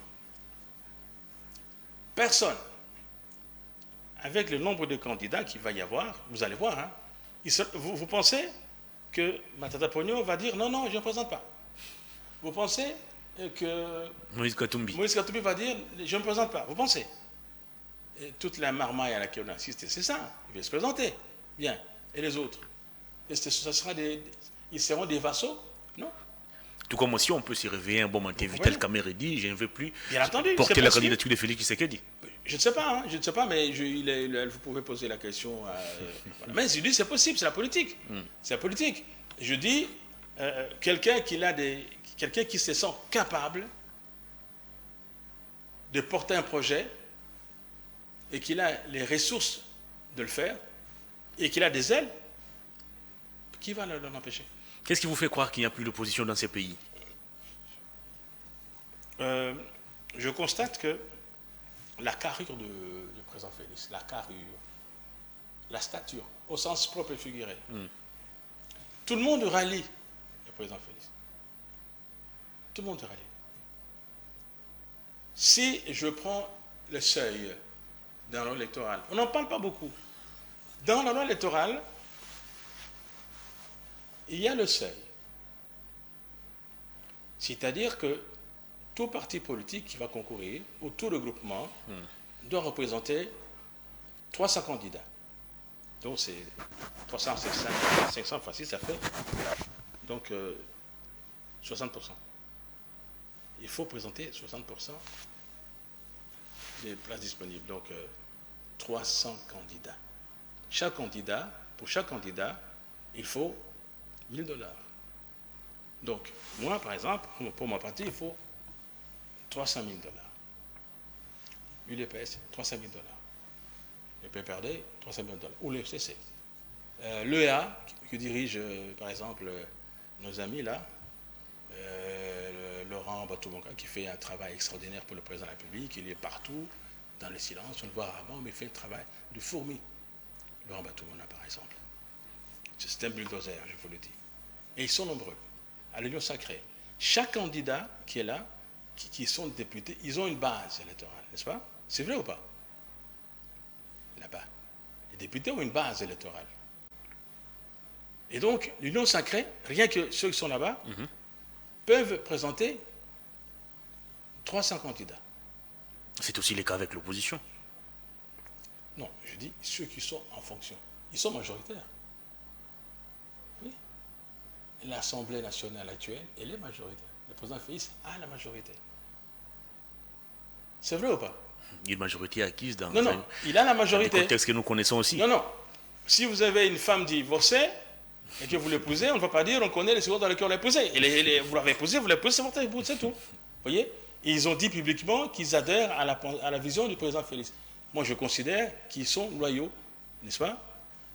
personne, avec le nombre de candidats qu'il va y avoir, vous allez voir, hein, vous pensez que Matata Pogno va dire non, je ne présente pas. Vous pensez que Moïse Katumbi va dire je ne me présente pas. Vous pensez? Et toute la marmaille à laquelle on assiste, c'est ça. Il va se présenter. Bien. Et les autres? Ils seront des vassaux? Non. Tout comme aussi, on peut se réveiller un bon matin, Vital Kamerhe dit je ne veux plus Bien entendu, porter la candidature de Félix Tshisekedi. Je ne sais pas, mais vous pouvez poser la question. Voilà. Mais je dis c'est possible, c'est la politique. C'est la politique. Je dis quelqu'un qui se sent capable de porter un projet et qu'il a les ressources de le faire et qu'il a des ailes, qui va l'en empêcher? Qu'est-ce qui vous fait croire qu'il n'y a plus d'opposition dans ces pays? Je constate que la carrure du président Félix, la carrure, la stature, au sens propre et figuré, tout le monde rallie le président Félix. Tout le monde rallie. Si je prends le seuil dans la loi électorale, on n'en parle pas beaucoup. Dans la loi électorale, il y a le seuil. C'est-à-dire que tout parti politique qui va concourir, ou tout regroupement, doit représenter 300 candidats. Donc c'est 300, 500, facile, ça fait. Donc 60%. Il faut présenter 60% des places disponibles. Donc 300 candidats. Pour chaque candidat, il faut $1 000. Donc, moi, par exemple, pour ma partie, il faut $300 000. UDPS, $300 000. Le PPRD, $300 000. Ou le FCC. L'EA, qui dirige, par exemple, nos amis là, Laurent Batoumonga, qui fait un travail extraordinaire pour le président de la République. Il est partout, dans le silence, on le voit rarement, mais il fait un travail de fourmi. Laurent Batoumonga, par exemple. C'est un bulldozer, je vous le dis. Et ils sont nombreux. À l'Union sacrée, chaque candidat qui est là, qui sont députés, ils ont une base électorale, n'est-ce pas? C'est vrai ou pas? Là-bas. Les députés ont une base électorale. Et donc, l'Union sacrée, rien que ceux qui sont là-bas, peuvent présenter 300 candidats. C'est aussi le cas avec l'opposition. Non, je dis ceux qui sont en fonction. Ils sont majoritaires. Oui. L'Assemblée nationale actuelle, elle est majoritaire. Le président Félix a la majorité. C'est vrai ou pas? Il y a une majorité acquise dans il a la majorité. le contexte que nous connaissons aussi. Non. Si vous avez une femme divorcée et que vous l'épousez, on ne va pas dire on connaît les secondes dans lesquelles on l'a épousée. Vous l'avez épousée, c'est tout. Vous voyez? Et ils ont dit publiquement qu'ils adhèrent à la vision du président Félix. Moi, je considère qu'ils sont loyaux, n'est-ce pas?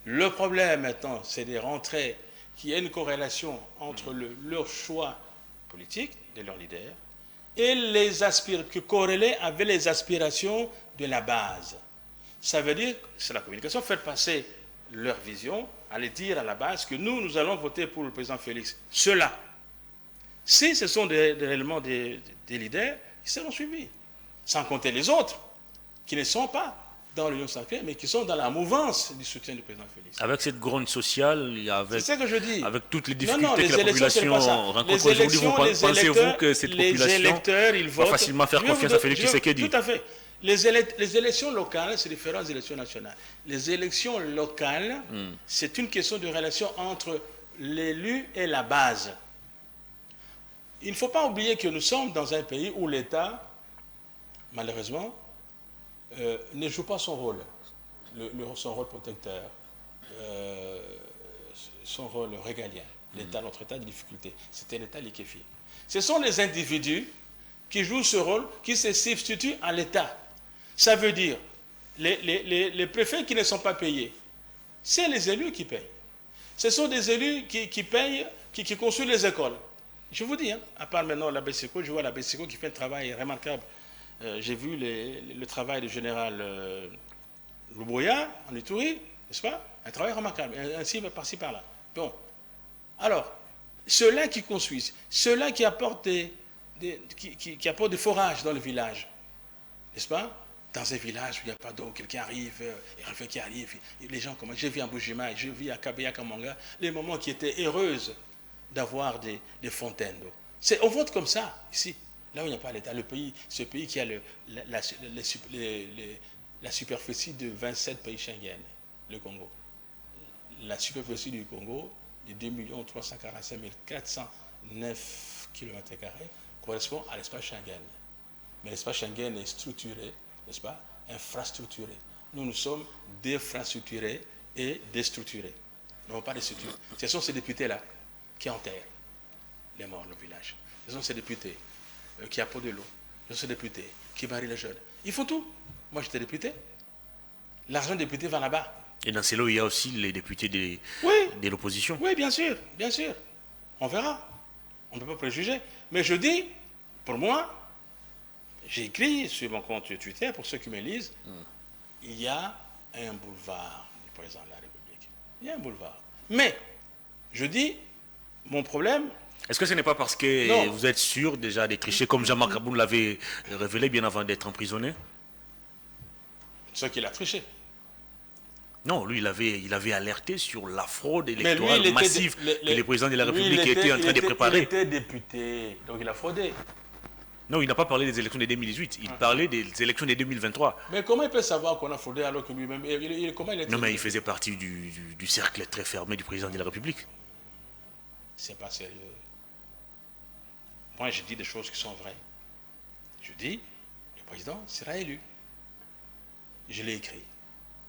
Le problème maintenant, c'est de rentrer, qu'il y ait une corrélation entre leur choix politique de leur leader et corrélé avec les aspirations de la base. Ça veut dire, c'est la communication, faire passer leur vision, aller dire à la base que nous allons voter pour le président Félix. Cela, si ce sont réellement des leaders, ils seront suivis. Sans compter les autres, qui ne sont pas dans l'Union sacrée, mais qui sont dans la mouvance du soutien du président Félix. Avec cette grogne sociale, c'est ce que je dis. Avec toutes les difficultés que la population rencontre aujourd'hui, pensez-vous que cette population va facilement faire confiance à Félix Tshisekedi? Tout à fait. Les élections locales, c'est différent des élections nationales. Les élections locales, c'est une question de relation entre l'élu et la base. Il ne faut pas oublier que nous sommes dans un pays où l'État, malheureusement, ne joue pas son rôle, son rôle protecteur, son rôle régalien. L'État, notre état de difficulté, c'est un état liquéfié. Ce sont les individus qui jouent ce rôle, qui se substituent à l'État. Ça veut dire, les préfets qui ne sont pas payés, c'est les élus qui payent. Ce sont des élus qui payent, qui construisent les écoles. Je vous dis, à part maintenant la BCECO, je vois la BCECO qui fait un travail remarquable. J'ai vu le travail du général Le brouillard, en Ituri, n'est-ce pas? Un travail remarquable, ainsi par-ci par-là. Bon. Alors, ceux-là qui construisent, ceux-là qui apportent qui apportent des forages dans le village, n'est-ce pas? Dans un village où il n'y a pas d'eau, quelqu'un arrive, qui arrive, les gens commencent. J'ai vu à Bujima, j'ai vu à Kabeya Kamanga, les moments qui étaient heureuses d'avoir des fontaines d'eau. On vote comme ça, ici. Là où il n'y a pas l'État, ce pays qui a la superficie de 27 pays Schengen, le Congo. La superficie du Congo, de 2 345 409 km² correspond à l'espace Schengen. Mais l'espace Schengen est structuré, n'est-ce pas, infrastructuré. Nous sommes défrastructurés et déstructurés. Nous n'avons pas de structure. Ce sont ces députés-là qui enterrent les morts dans le village. Ce sont ces députés qui apportent de l'eau. Ce sont ces députés qui marient les jeunes. Ils font tout. Moi, j'étais député. L'argent des députés va là-bas. Et dans ces lots, il y a aussi les députés de l'opposition. Oui, bien sûr, bien sûr. On verra. On ne peut pas préjuger. Mais je dis, pour moi, j'ai écrit sur mon compte Twitter, pour ceux qui me lisent, il y a un boulevard du président de la République. Il y a un boulevard. Mais, je dis, mon problème... Est-ce que ce n'est pas parce que vous êtes sûr déjà d'être triché, comme Jean-Marc Aboun l'avait révélé bien avant d'être emprisonné? Ce qu'il a triché. Non, lui, il avait alerté sur la fraude électorale massive que le président de la République était en train de préparer. Il était député, donc il a fraudé. Non, il n'a pas parlé des élections de 2018, il parlait des élections de 2023. Mais comment il peut savoir qu'on a fraudé alors que lui-même... Non, mais il faisait partie du cercle très fermé du président de la République. C'est pas sérieux. Moi, je dis des choses qui sont vraies. Je dis, le président sera élu. Je l'ai écrit.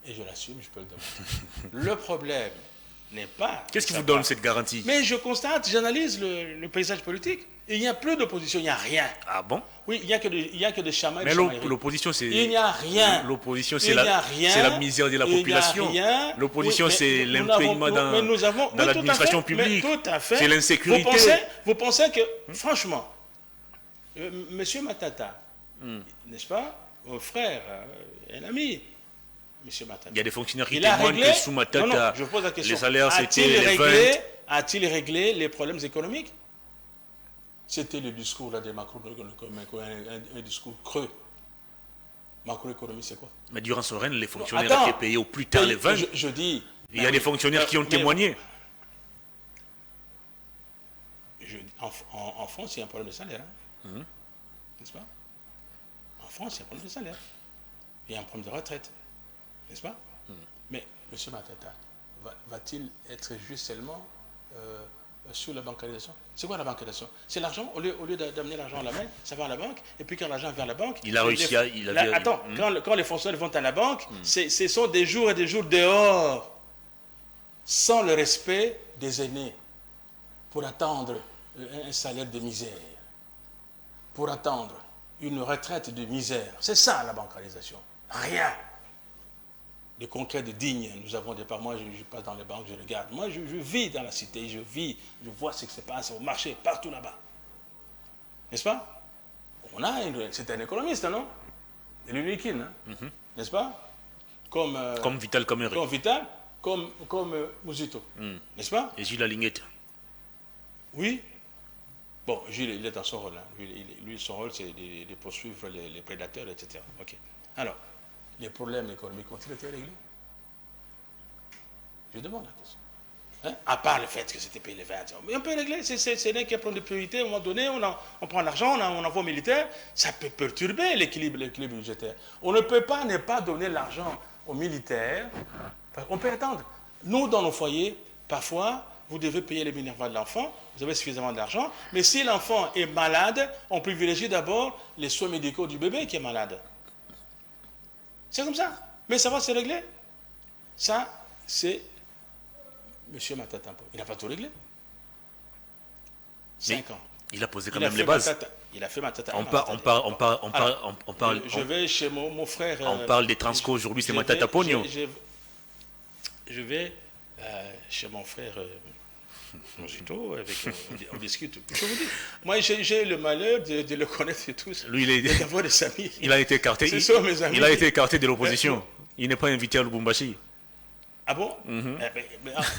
Et je l'assume, je peux le demander. Le problème n'est pas... Qu'est-ce qui vous donne cette garantie? Mais je constate, j'analyse le paysage politique. Et il n'y a plus d'opposition, il n'y a rien. Ah bon? Oui, il n'y a que des chamailleries. Mais l'opposition, c'est... Il n'y a rien. L'opposition, c'est la misère de la population. L'opposition, c'est l'imprégnement dans l'administration publique. C'est l'insécurité. Vous pensez que, franchement, Monsieur Matata, n'est-ce pas, mon frère, un ami, Monsieur Matata. Il y a des fonctionnaires qui témoignent que sous Matata, je pose la question. Les salaires, c'était les 20. A-t-il réglé les problèmes économiques? C'était le discours là, de Macron, un discours creux. Macroéconomie, c'est quoi? Mais durant son règne, les fonctionnaires étaient payés au plus tard les 20. Je dis... Il y a des fonctionnaires qui ont témoigné. En France, il y a un problème de salaire. N'est-ce pas? En France, il y a un problème de salaire. Il y a un problème de retraite. N'est-ce pas? Mais, M. Matata, va-t-il être juste seulement sur la bancarisation? C'est quoi la bancarisation? C'est l'argent, au lieu d'amener l'argent à la main, ça va à la banque, et puis quand l'argent vient à la banque... Il a réussi à... Attends, quand les fonctionnaires vont à la banque, ce sont des jours et des jours dehors, sans le respect des aînés, pour attendre un salaire de misère, pour attendre une retraite de misère. C'est ça la bancarisation. Rien. De concret, de digne. Nous avons des parts. Moi, je passe dans les banques, je regarde. Moi, je vis dans la cité, je vois ce qui se passe au marché, partout là-bas. N'est-ce pas? C'est un économiste, non? L'uniquine, n'est-ce pas? Comme Vital Kamerhe. Comme Vital, comme Muzito. N'est-ce pas? Et Gilles Alinguette. Oui. Bon, Gilles, il est dans son rôle. Hein. Lui, son rôle, c'est de poursuivre les prédateurs, etc. Ok. Alors, les problèmes économiques ont-ils été réglés? Je demande la question. Hein? À part le fait que c'était payé les 20 ans. Mais on peut régler, c'est l'un qui prend des priorités. À un moment donné, on prend l'argent, on envoie aux militaires. Ça peut perturber l'équilibre budgétaire. On ne peut pas ne pas donner l'argent aux militaires. On peut attendre. Nous, dans nos foyers, parfois, vous devez payer les minervales de l'enfant. Vous avez suffisamment d'argent. Mais si l'enfant est malade, on privilégie d'abord les soins médicaux du bébé qui est malade. C'est comme ça. Mais ça va se régler. Ça, c'est M. Matatampo. Il n'a pas tout réglé. 5 ans. Il a posé quand même les bases. Il a fait Matata. On parle. Je vais chez mon frère. On parle des Transco aujourd'hui, c'est Matata Pogno. Je vais chez mon frère Muzito, on discute. Je vous dis, moi j'ai le malheur de le connaître tous. Lui, d'avoir des amis. Il a été écarté. Ce sont mes amis. Il a été écarté de l'opposition. Il n'est pas invité à Lubumbashi. Ah bon? Mais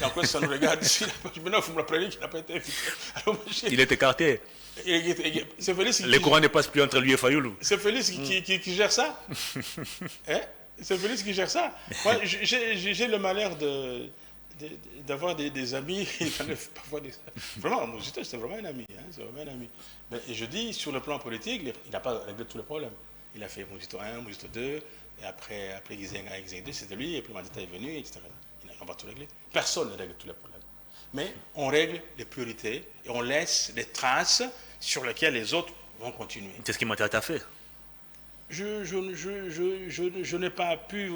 en quoi ça nous regarde ici? Maintenant, vous me rappelez qu'il n'a pas été invité à Lubumbashi. Il est écarté. C'est Félix Les courants ne passent plus entre lui et Fayoulou. C'est Félix qui gère ça. Hein? C'est Félix qui gère ça. Moi, j'ai le malheur d'avoir des amis. Parfois vraiment, Mojito, c'est vraiment un ami. Hein, c'est vraiment un ami. Mais je dis, sur le plan politique, il n'a pas réglé tous les problèmes. Il a fait Mojito 1, Mojito 2, et après Gizenga 1 et Gizenga 2, c'était lui, et puis Mandetta est venu, etc. Il n'a pas tout réglé. Personne ne règle tous les problèmes. Mais on règle les priorités et on laisse des traces sur lesquelles les autres vont continuer. C'est ce qui Matata a fait. Je n'ai pas pu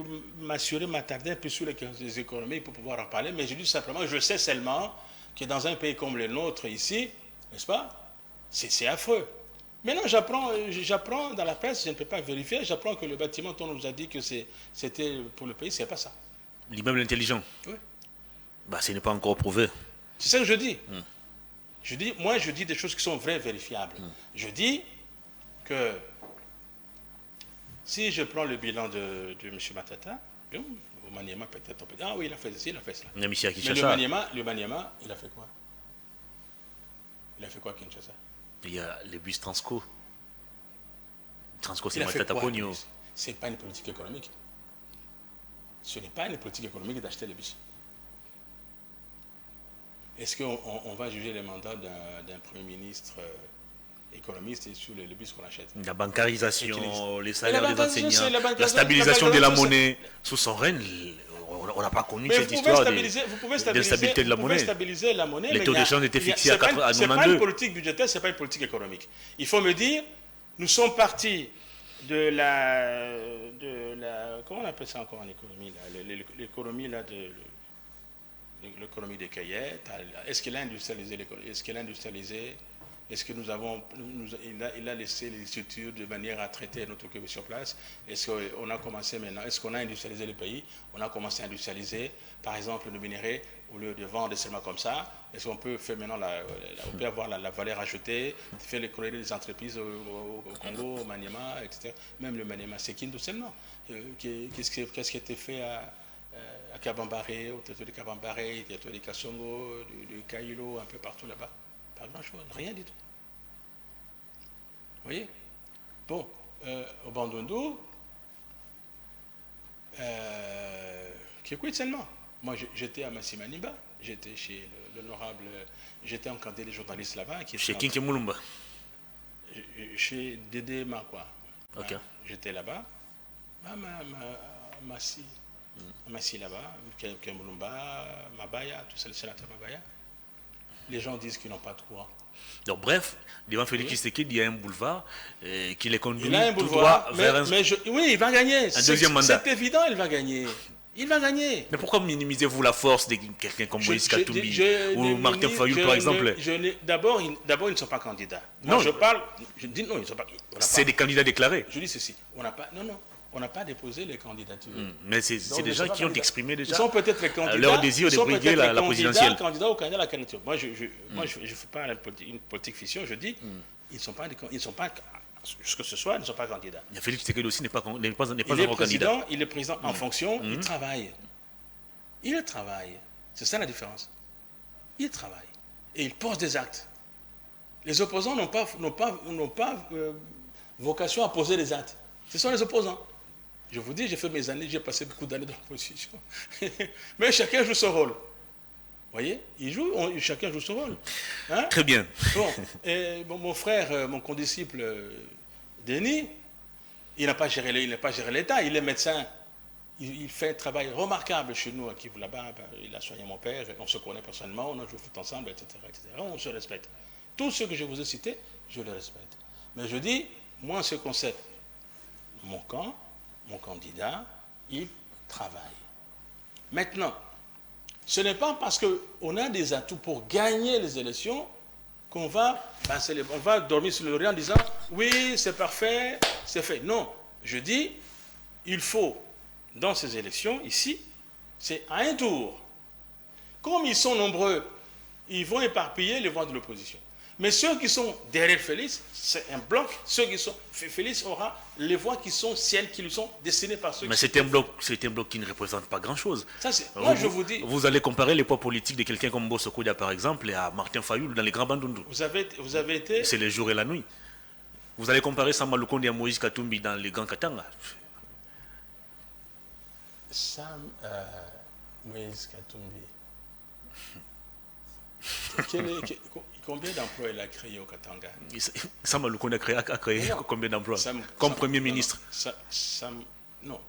m'attarder un peu sur les économies pour pouvoir en parler, mais je dis simplement, je sais seulement que dans un pays comme le nôtre ici, n'est-ce pas, c'est affreux. Maintenant, j'apprends dans la presse, je ne peux pas vérifier, j'apprends que le bâtiment, on nous a dit que c'était pour le pays, c'est pas ça. L'immeuble intelligent. Oui. Bah, ce n'est pas encore prouvé. C'est ça que je dis. Je dis des choses qui sont vraies, vérifiables. Je dis que si je prends le bilan de M. Matata, au Maniema, peut-être on peut dire, ah oui, il a fait ceci, il a fait cela. Mais le Maniema, il a fait quoi? Il a fait quoi à Kinshasa? Il y a les bus Transco. Transco, c'est Il a fait Matata quoi? Pogno. Ce n'est pas une politique économique. Ce n'est pas une politique économique d'acheter les bus. Est-ce qu'on va juger les mandats d'un Premier ministre économiste et sur les bus qu'on achète? La bancarisation, les salaires des enseignants, la stabilisation de la monnaie. Sous son règne, on n'a pas connu cette histoire de stabilité de la monnaie. Stabiliser la monnaie. Les taux d'échange étaient fixés à 92. Ce n'est pas une politique budgétaire, ce n'est pas une politique économique. Il faut me dire, nous sommes partis de la comment on appelle ça encore en économie, l'économie là de l'économie des cueillettes. Est-ce qu'il a industrialisé l'économie? Est-ce qu'il a industrialisé? Est-ce que il a laissé les structures de manière à traiter notre occupé sur place? Est-ce qu'on a commencé maintenant? Est-ce qu'on a industrialisé le pays? On a commencé à industrialiser, par exemple, le minerai, au lieu de vendre seulement comme ça. Est-ce qu'on peut faire maintenant, on peut avoir la valeur ajoutée, faire l'économie des entreprises au Congo, au Maniema, etc. Même le Maniema, c'est Kindu seulement. Qu'est-ce qui a été fait à Kabambaré, au territoire de Kabambaré, au territoire de Kassongo, de Kailo, un peu partout là-bas? Pas grand-chose, rien du tout. Vous voyez? Bon, au Bandundu, seulement. Moi, j'étais à Massimaniba, j'étais chez l'honorable, j'étais encadré des journalistes là-bas. Chez Kinke Moulumba? Chez Dédé Makwa. Ok. J'étais là-bas. Massi là-bas, Kemulumba, Mabaya, tout ça, le sénateur Mabaya. Les gens disent qu'ils n'ont pas de courant. Donc bref, devant Félix Tshisekedi, il y a un boulevard qui les conduit tout droit vers un... Oui, il va gagner. Un deuxième mandat. C'est évident, il va gagner. Il va gagner. Mais pourquoi minimisez-vous la force de quelqu'un comme Moïse Katumbi ou Martin Fayulu, par exemple? D'abord, ils ne sont pas candidats. Non. Je dis non, ils ne sont pas. C'est des candidats déclarés. Je dis ceci. On n'a pas déposé les candidatures. Mais c'est des gens qui ont exprimé déjà ils sont peut-être les candidats, leur désir de briguer la présidentielle. Candidats ou candidats à la candidature. Moi, je ne fais pas une politique fiction. Je dis, ils ne sont pas, ce que ce soit, ils ne sont pas candidats. Félix Tshisekedi aussi n'est pas un candidat. Il est président en fonction, il travaille. Il travaille. C'est ça la différence. Il travaille. Et il pose des actes. Les opposants n'ont pas vocation à poser des actes. Ce sont les opposants. Je vous dis, j'ai fait mes années, j'ai passé beaucoup d'années dans l'opposition. Mais chacun joue son rôle. Vous voyez? Chacun joue son rôle. Hein? Très bien. Bon, mon frère, mon condisciple Denis, il n'a pas géré l'État, il est médecin. Il fait un travail remarquable chez nous, à Kivu là-bas. Il a soigné mon père, on se connaît personnellement, on a joué au foot ensemble, etc., etc. On se respecte. Tous ceux que je vous ai cités, je les respecte. Mais je dis, moi, ce concept, mon camp, mon candidat, il travaille. Maintenant, ce n'est pas parce qu'on a des atouts pour gagner les élections qu'on va dormir sur le riz en disant oui, c'est parfait, c'est fait. Non, je dis, il faut, dans ces élections, ici, c'est à un tour. Comme ils sont nombreux, ils vont éparpiller les voix de l'opposition. Mais ceux qui sont derrière Félix, c'est un bloc. Ceux qui sont... Félix aura les voix qui sont celles qui lui sont destinées par ceux Mais qui c'est un bloc qui ne représente pas grand-chose. Moi, je vous dis... Vous allez comparer les poids politiques de quelqu'un comme Bosso Koudia, par exemple, et à Martin Fayoul dans les grands bandundu. Vous avez été... C'est le jour et la nuit. Vous allez comparer Sam Malukonde à Moïse Katumbi dans les grands Katanga. Moïse Katumbi. Combien d'emplois il a créé au Katanga? Sam Malukonde a créé combien d'emplois comme Premier ministre? Non.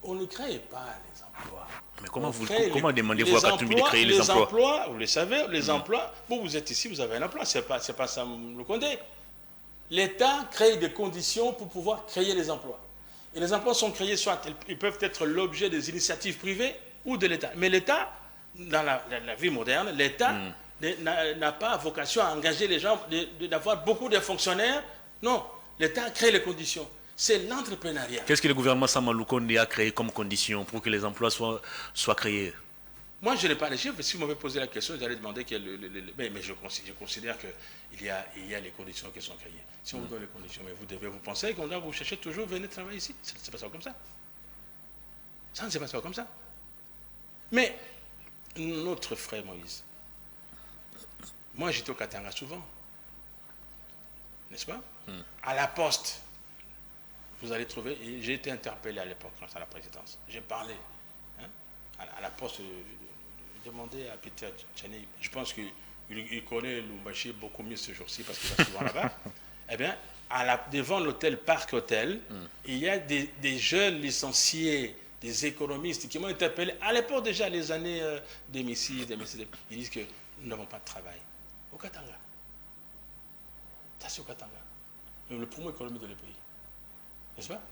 On ne crée pas les emplois. Mais comment demandez-vous à Katumbi de créer les emplois? Vous le savez, les emplois, vous êtes ici, vous avez un emploi, c'est pas Sam Malukonde. L'État crée des conditions pour pouvoir créer les emplois. Et les emplois sont créés, soit ils peuvent être l'objet des initiatives privées ou de l'État. Mais l'État, dans la vie moderne, l'État n'a pas vocation à engager les gens, d'avoir beaucoup de fonctionnaires. Non, l'État crée les conditions. C'est l'entrepreneuriat. Qu'est-ce que le gouvernement Sam Malukonde a créé comme condition pour que les emplois soient créés? Moi, je n'ai pas les chiffres. Si vous m'avez posé la question, j'allais demander mais je considère qu'il y a les conditions qui sont créées. Si on vous donne les conditions, mais vous pensez qu'on doit vous chercher toujours, venir travailler ici. C'est pas ça comme ça. Ça ne se passe pas comme ça. Mais notre frère Moïse, moi j'étais au Katanga souvent, n'est-ce pas? À la poste, vous allez trouver, et j'ai été interpellé à l'époque, à la présidence. J'ai parlé à la poste. Demandez à Peter Tchani, je pense qu'il connaît Lumbashi beaucoup mieux ce jour-ci parce qu'il va souvent là-bas. Eh bien, devant l'hôtel Parc Hôtel, il y a des jeunes licenciés, des économistes qui m'ont interpellé à l'époque déjà, les années 2006, 2007. Ils disent que nous n'avons pas de travail au Katanga. Ça, c'est au Katanga. Le poumon économique de le pays. N'est-ce pas?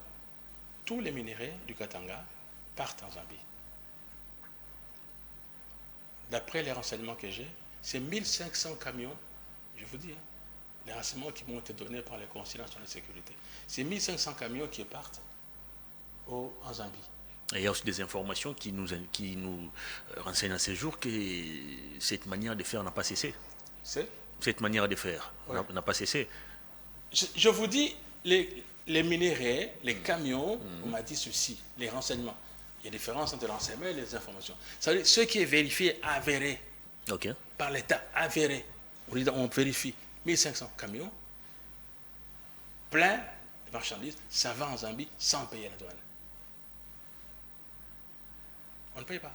Tous les minéraux du Katanga partent en Zambie. D'après les renseignements que j'ai, c'est 1500 camions, je vous dis, les renseignements qui m'ont été donnés par les conseils nationaux de sécurité. C'est 1500 camions qui partent en Zambie. Et il y a aussi des informations qui nous renseignent à ce jour que cette manière de faire n'a pas cessé. Cette manière de faire n'a pas cessé. Je vous dis, les minéraux, les camions, on m'a dit ceci, les renseignements. Il y a une différence entre l'enseignement et les informations. Ça veut dire ce qui est vérifié, avéré par l'État, avéré. On vérifie 1500 camions pleins de marchandises, ça va en Zambie sans payer la douane. On ne paye pas.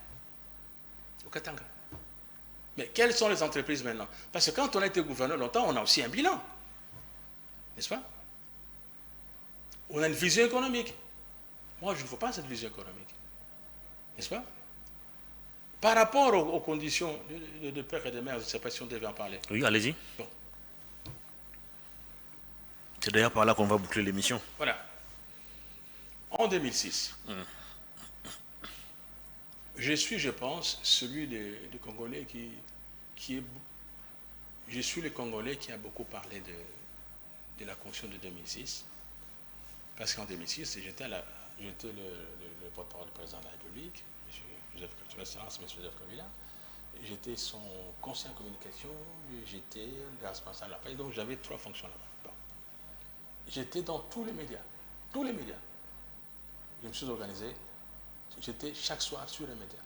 Au Katanga. Mais quelles sont les entreprises maintenant? Parce que quand on a été gouverneur longtemps, on a aussi un bilan. N'est-ce pas? On a une vision économique. Moi, je ne veux pas cette vision économique. N'est-ce pas? Par rapport aux conditions de père et de mère, je ne sais pas si on devait en parler. Oui, allez-y. Bon. C'est d'ailleurs par là qu'on va boucler l'émission. Voilà. En 2006, je suis, je pense, celui des Congolais qui est... Je suis le Congolais qui a beaucoup parlé de la Constitution de 2006. Parce qu'en 2006, j'étais le porte-parole du président de la République, son Excellence, M. Joseph Kabila. J'étais son conseiller en communication, j'étais le responsable de la presse, donc j'avais 3 fonctions là-bas. Bon. J'étais dans tous les médias. Tous les médias. Je me suis organisé, j'étais chaque soir sur les médias,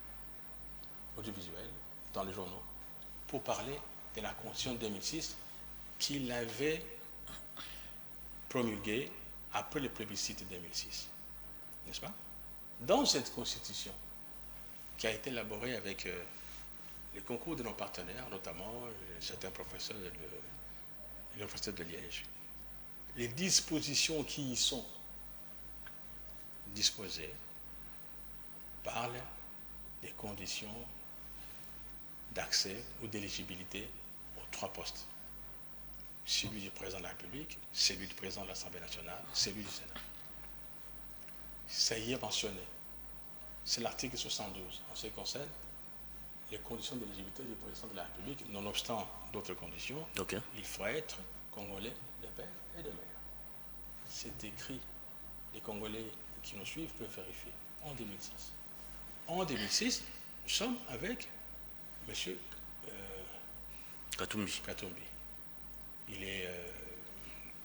audiovisuels, dans les journaux, pour parler de la Constitution de 2006 qu'il avait promulguée après le plébiscite de 2006. N'est-ce pas? Dans cette constitution, qui a été élaborée avec les concours de nos partenaires, notamment certains professeurs de l'Université de Liège, les dispositions qui y sont disposées parlent des conditions d'accès ou d'éligibilité aux 3 postes. Celui du président de la République, celui du président de l'Assemblée nationale, celui du Sénat. Ça y est mentionné. C'est l'article 72 en ce qui concerne les conditions d'éligibilité du président de la République, nonobstant d'autres conditions. Il faut être Congolais de père et de mère. C'est écrit. Les Congolais qui nous suivent peuvent vérifier. En 2006. En 2006, nous sommes avec M. Katumbi. Katumbi. Il est,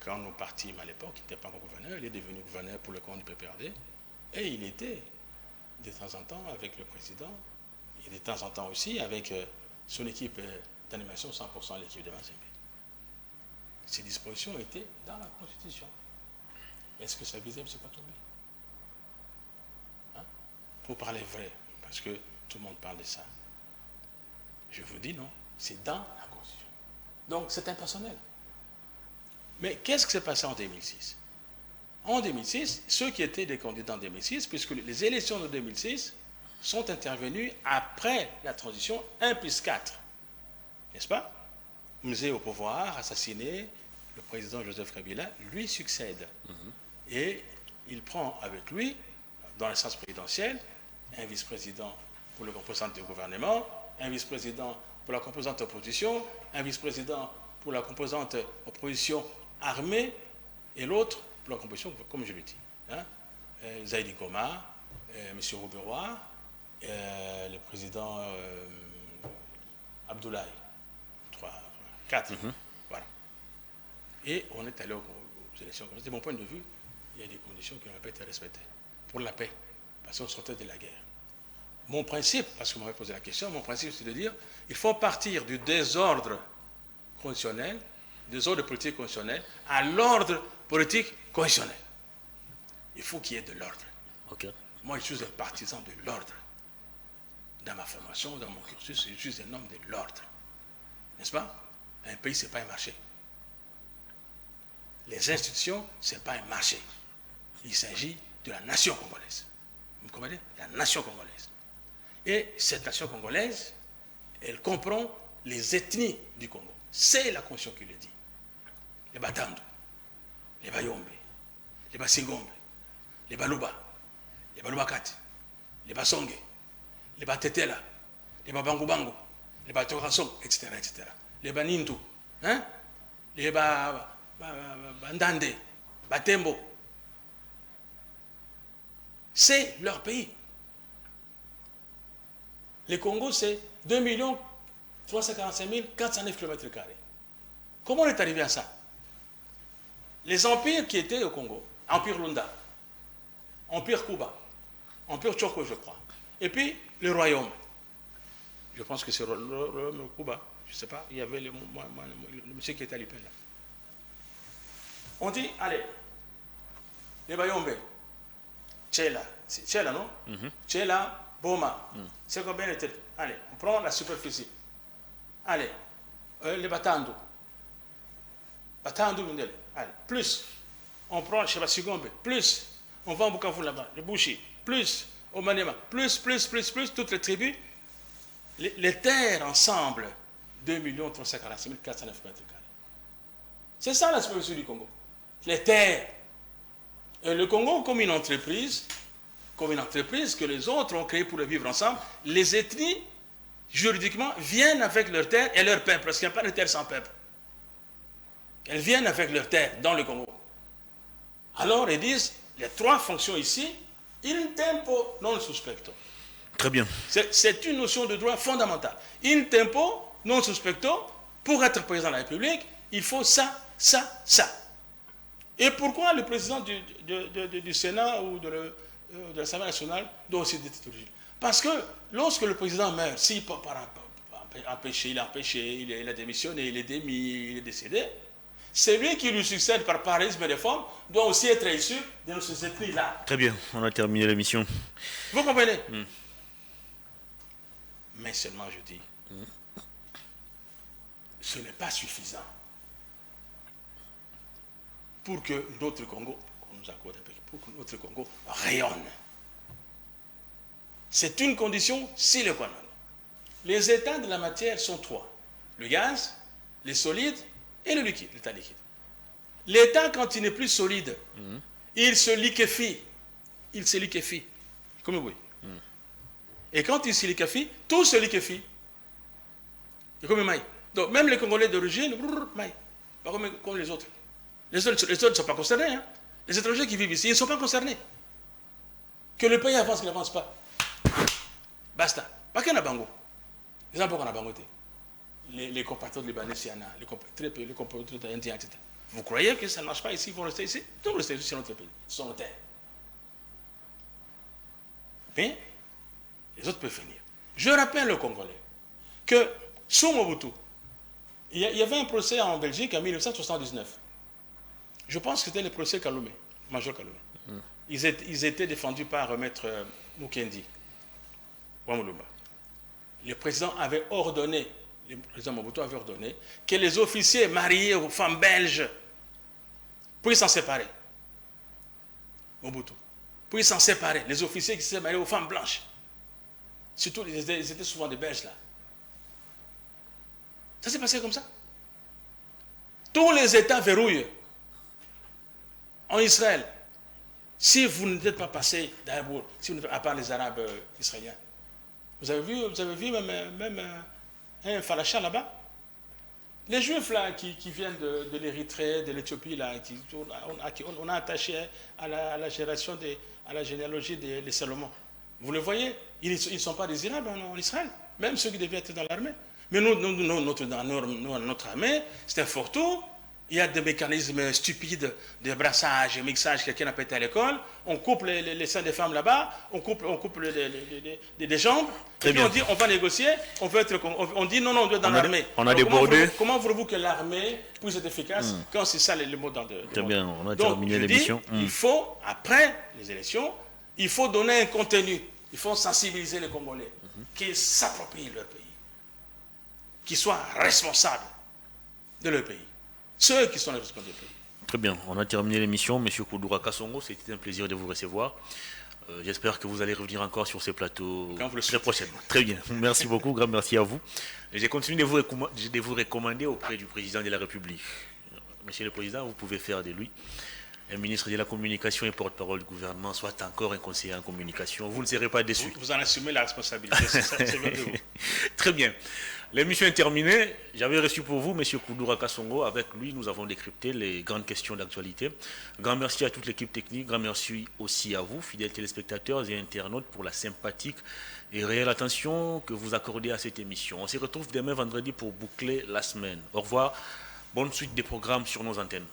quand nous partîmes à l'époque, il n'était pas encore gouverneur, il est devenu gouverneur pour le compte du PPRD. Et il était de temps en temps avec le président, et de temps en temps aussi avec son équipe d'animation, 100% l'équipe de Mazembe. Ces dispositions étaient dans la Constitution. Est-ce que ça visait M. Katumbi? Hein? Pour parler vrai, parce que tout le monde parle de ça. Je vous dis non, c'est dans la Constitution. Donc c'est impersonnel. Mais qu'est-ce qui s'est passé en 2006? En 2006, ceux qui étaient des candidats en 2006, puisque les élections de 2006 sont intervenues après la transition 1+4, n'est-ce pas? Musée au pouvoir, assassiné, le président Joseph Kabila lui succède. Et il prend avec lui, dans l'instance présidentielle, un vice-président pour le composante du gouvernement, un vice-président pour la composante opposition, un vice-président pour la composante opposition armée, et l'autre pour la composition, comme je l'ai dit. Hein? Zaïdi Goma, M. Rouberoy, le président Abdoulaye. 4. Voilà. Et on est allé aux élections. De mon point de vue, il y a des conditions qui n'ont pas été respectées pour la paix, parce qu'on sortait de la guerre. Mon principe, parce que vous m'avez posé la question, mon principe c'est de dire il faut partir du désordre constitutionnel, désordre politique constitutionnel, à l'ordre politique constitutionnel. Il faut qu'il y ait de l'ordre. Okay. Moi, je suis un partisan de l'ordre. Dans ma formation, dans mon cursus, je suis un homme de l'ordre. N'est-ce pas? Un pays, ce n'est pas un marché. Les institutions, ce n'est pas un marché. Il s'agit de la nation congolaise. Vous comprenez? La nation congolaise. Et cette nation congolaise, elle comprend les ethnies du Congo. C'est la Constitution qui le dit. Les Batandu, les Bayombe, les Basingombe, les Baluba, les Balubakati, les Basonge, les Batetela, les Babangubangu, les Batorason, etc., etc. Les Banindu, hein? Les Bandande, Batembo. C'est leur pays. Le Congo, c'est 2 345 409 km². Comment on est arrivé à ça? Les empires qui étaient au Congo, Empire Lunda, Empire Kuba, Empire Choko, je crois, et puis le royaume. Je pense que c'est le royaume Kuba, je ne sais pas, il y avait le monsieur qui était à l'IPEL là. On dit, allez, les Bayombe, Tchela, c'est Tchela, non? Tchela, Boma, c'est combien de têtes? Allez, on prend la superficie. Allez, les Batandu, allez, plus, on prend chez Basigombe, plus, on va en Bukavu là-bas, le Bouchi, plus, au Manema, plus, toutes les tribus, les terres ensemble, 2 346 409 km². C'est ça la superficie du Congo. Les terres. Et le Congo, comme une entreprise que les autres ont créée pour le vivre ensemble, les ethnies, juridiquement, viennent avec leurs terres et leur peuple, parce qu'il n'y a pas de terre sans peuple. Elles viennent avec leurs terres dans le Congo. Alors, ils disent, les 3 fonctions ici, in tempo non suspecto. Très bien. C'est une notion de droit fondamentale. In tempo non suspecto, pour être président de la République, il faut ça. Et pourquoi le président du Sénat ou de l'Assemblée nationale doit aussi être titulaire? Parce que lorsque le président meurt, s'il part empêché, il a démissionné, il est démis, il est décédé, celui qui lui succède par parallélisme des formes doit aussi être issu de ces ethnies-là. Très bien, on a terminé l'émission. Vous comprenez? Mais seulement je dis, ce n'est pas suffisant pour que notre Congo, on nous accorde un peu, pour que notre Congo rayonne. C'est une condition sine qua non. Les états de la matière sont 3. Le gaz, les solides et le liquide, l'état liquide. L'état, quand il n'est plus solide, il se liquéfie. Comme oui. Et quand il se liquéfie, tout se liquéfie. C'est comme maïs. Donc même les Congolais d'origine, maïs. Pas comme les autres. Les autres ne sont pas concernés. Hein. Les étrangers qui vivent ici, ils ne sont pas concernés. Que le pays avance, qu'il n'avance pas. Basta. Pas qu'il y a Bango. Les gens pas qu'on a bangoté. les compatriotes libanais s'il y en a, les compatriotes indiens, etc. Vous croyez que ça ne marche pas ici, ils vont rester ici? Ils vont rester ici sur notre pays, sur notre terre. Mais les autres peuvent venir. Je rappelle aux Congolais que sous Mobutu, il y avait un procès en Belgique en 1979. Je pense que c'était le procès Kaloumé, Major Kaloumé. Ils étaient défendus par Maître Mukendi, Wamulumba. Le président avait ordonné, le président Mobutu avait ordonné que les officiers mariés aux femmes belges puissent s'en séparer. Mobutu. Puissent s'en séparer. Les officiers qui s'étaient mariés aux femmes blanches. Surtout, ils étaient souvent des Belges là. Ça s'est passé comme ça. Tous les États verrouillent en Israël. Si vous n'êtes pas passé d'Abour, si à part les Arabes israéliens, vous avez vu même un Falacha là-bas. Les Juifs là qui viennent de l'Érythrée, de l'Éthiopie là, on a attaché à la généalogie des Salomon. Vous le voyez, ils ne sont pas désirables en Israël, même ceux qui devaient être dans l'armée. Mais notre armée, c'est un fourre-tout. Il y a des mécanismes stupides de brassage, mixage, quelqu'un n'a pas été à l'école. On coupe les seins des femmes là-bas, on coupe les jambes. Et puis on dit on va négocier, on dit non, on doit être dans l'armée. On a débordé. Comment voulez-vous que l'armée puisse être efficace quand c'est ça le mot dans le Très bien, on a Donc, terminé l'émission. Il faut, après les élections, il faut donner un contenu. Il faut sensibiliser les Congolais qu'ils s'approprient leur pays, qu'ils soient responsables de leur pays. Ceux qui sont les responsables du pays. Très bien, on a terminé l'émission. Monsieur Koudoura Kassongo, c'était un plaisir de vous recevoir. J'espère que vous allez revenir encore sur ces plateaux très prochainement. Très bien, merci beaucoup, grand merci à vous. Et j'ai continué de vous recommander auprès du président de la République. Monsieur le Président, vous pouvez faire de lui un ministre de la communication et porte-parole du gouvernement, soit encore un conseiller en communication. Vous ne serez pas déçu. Vous en assumez la responsabilité, c'est bien de vous. Très bien. L'émission est terminée. J'avais reçu pour vous M. Koudoura Kassongo. Avec lui, nous avons décrypté les grandes questions d'actualité. Grand merci à toute l'équipe technique. Grand merci aussi à vous, fidèles téléspectateurs et internautes, pour la sympathique et réelle attention que vous accordez à cette émission. On se retrouve demain vendredi pour boucler la semaine. Au revoir. Bonne suite des programmes sur nos antennes.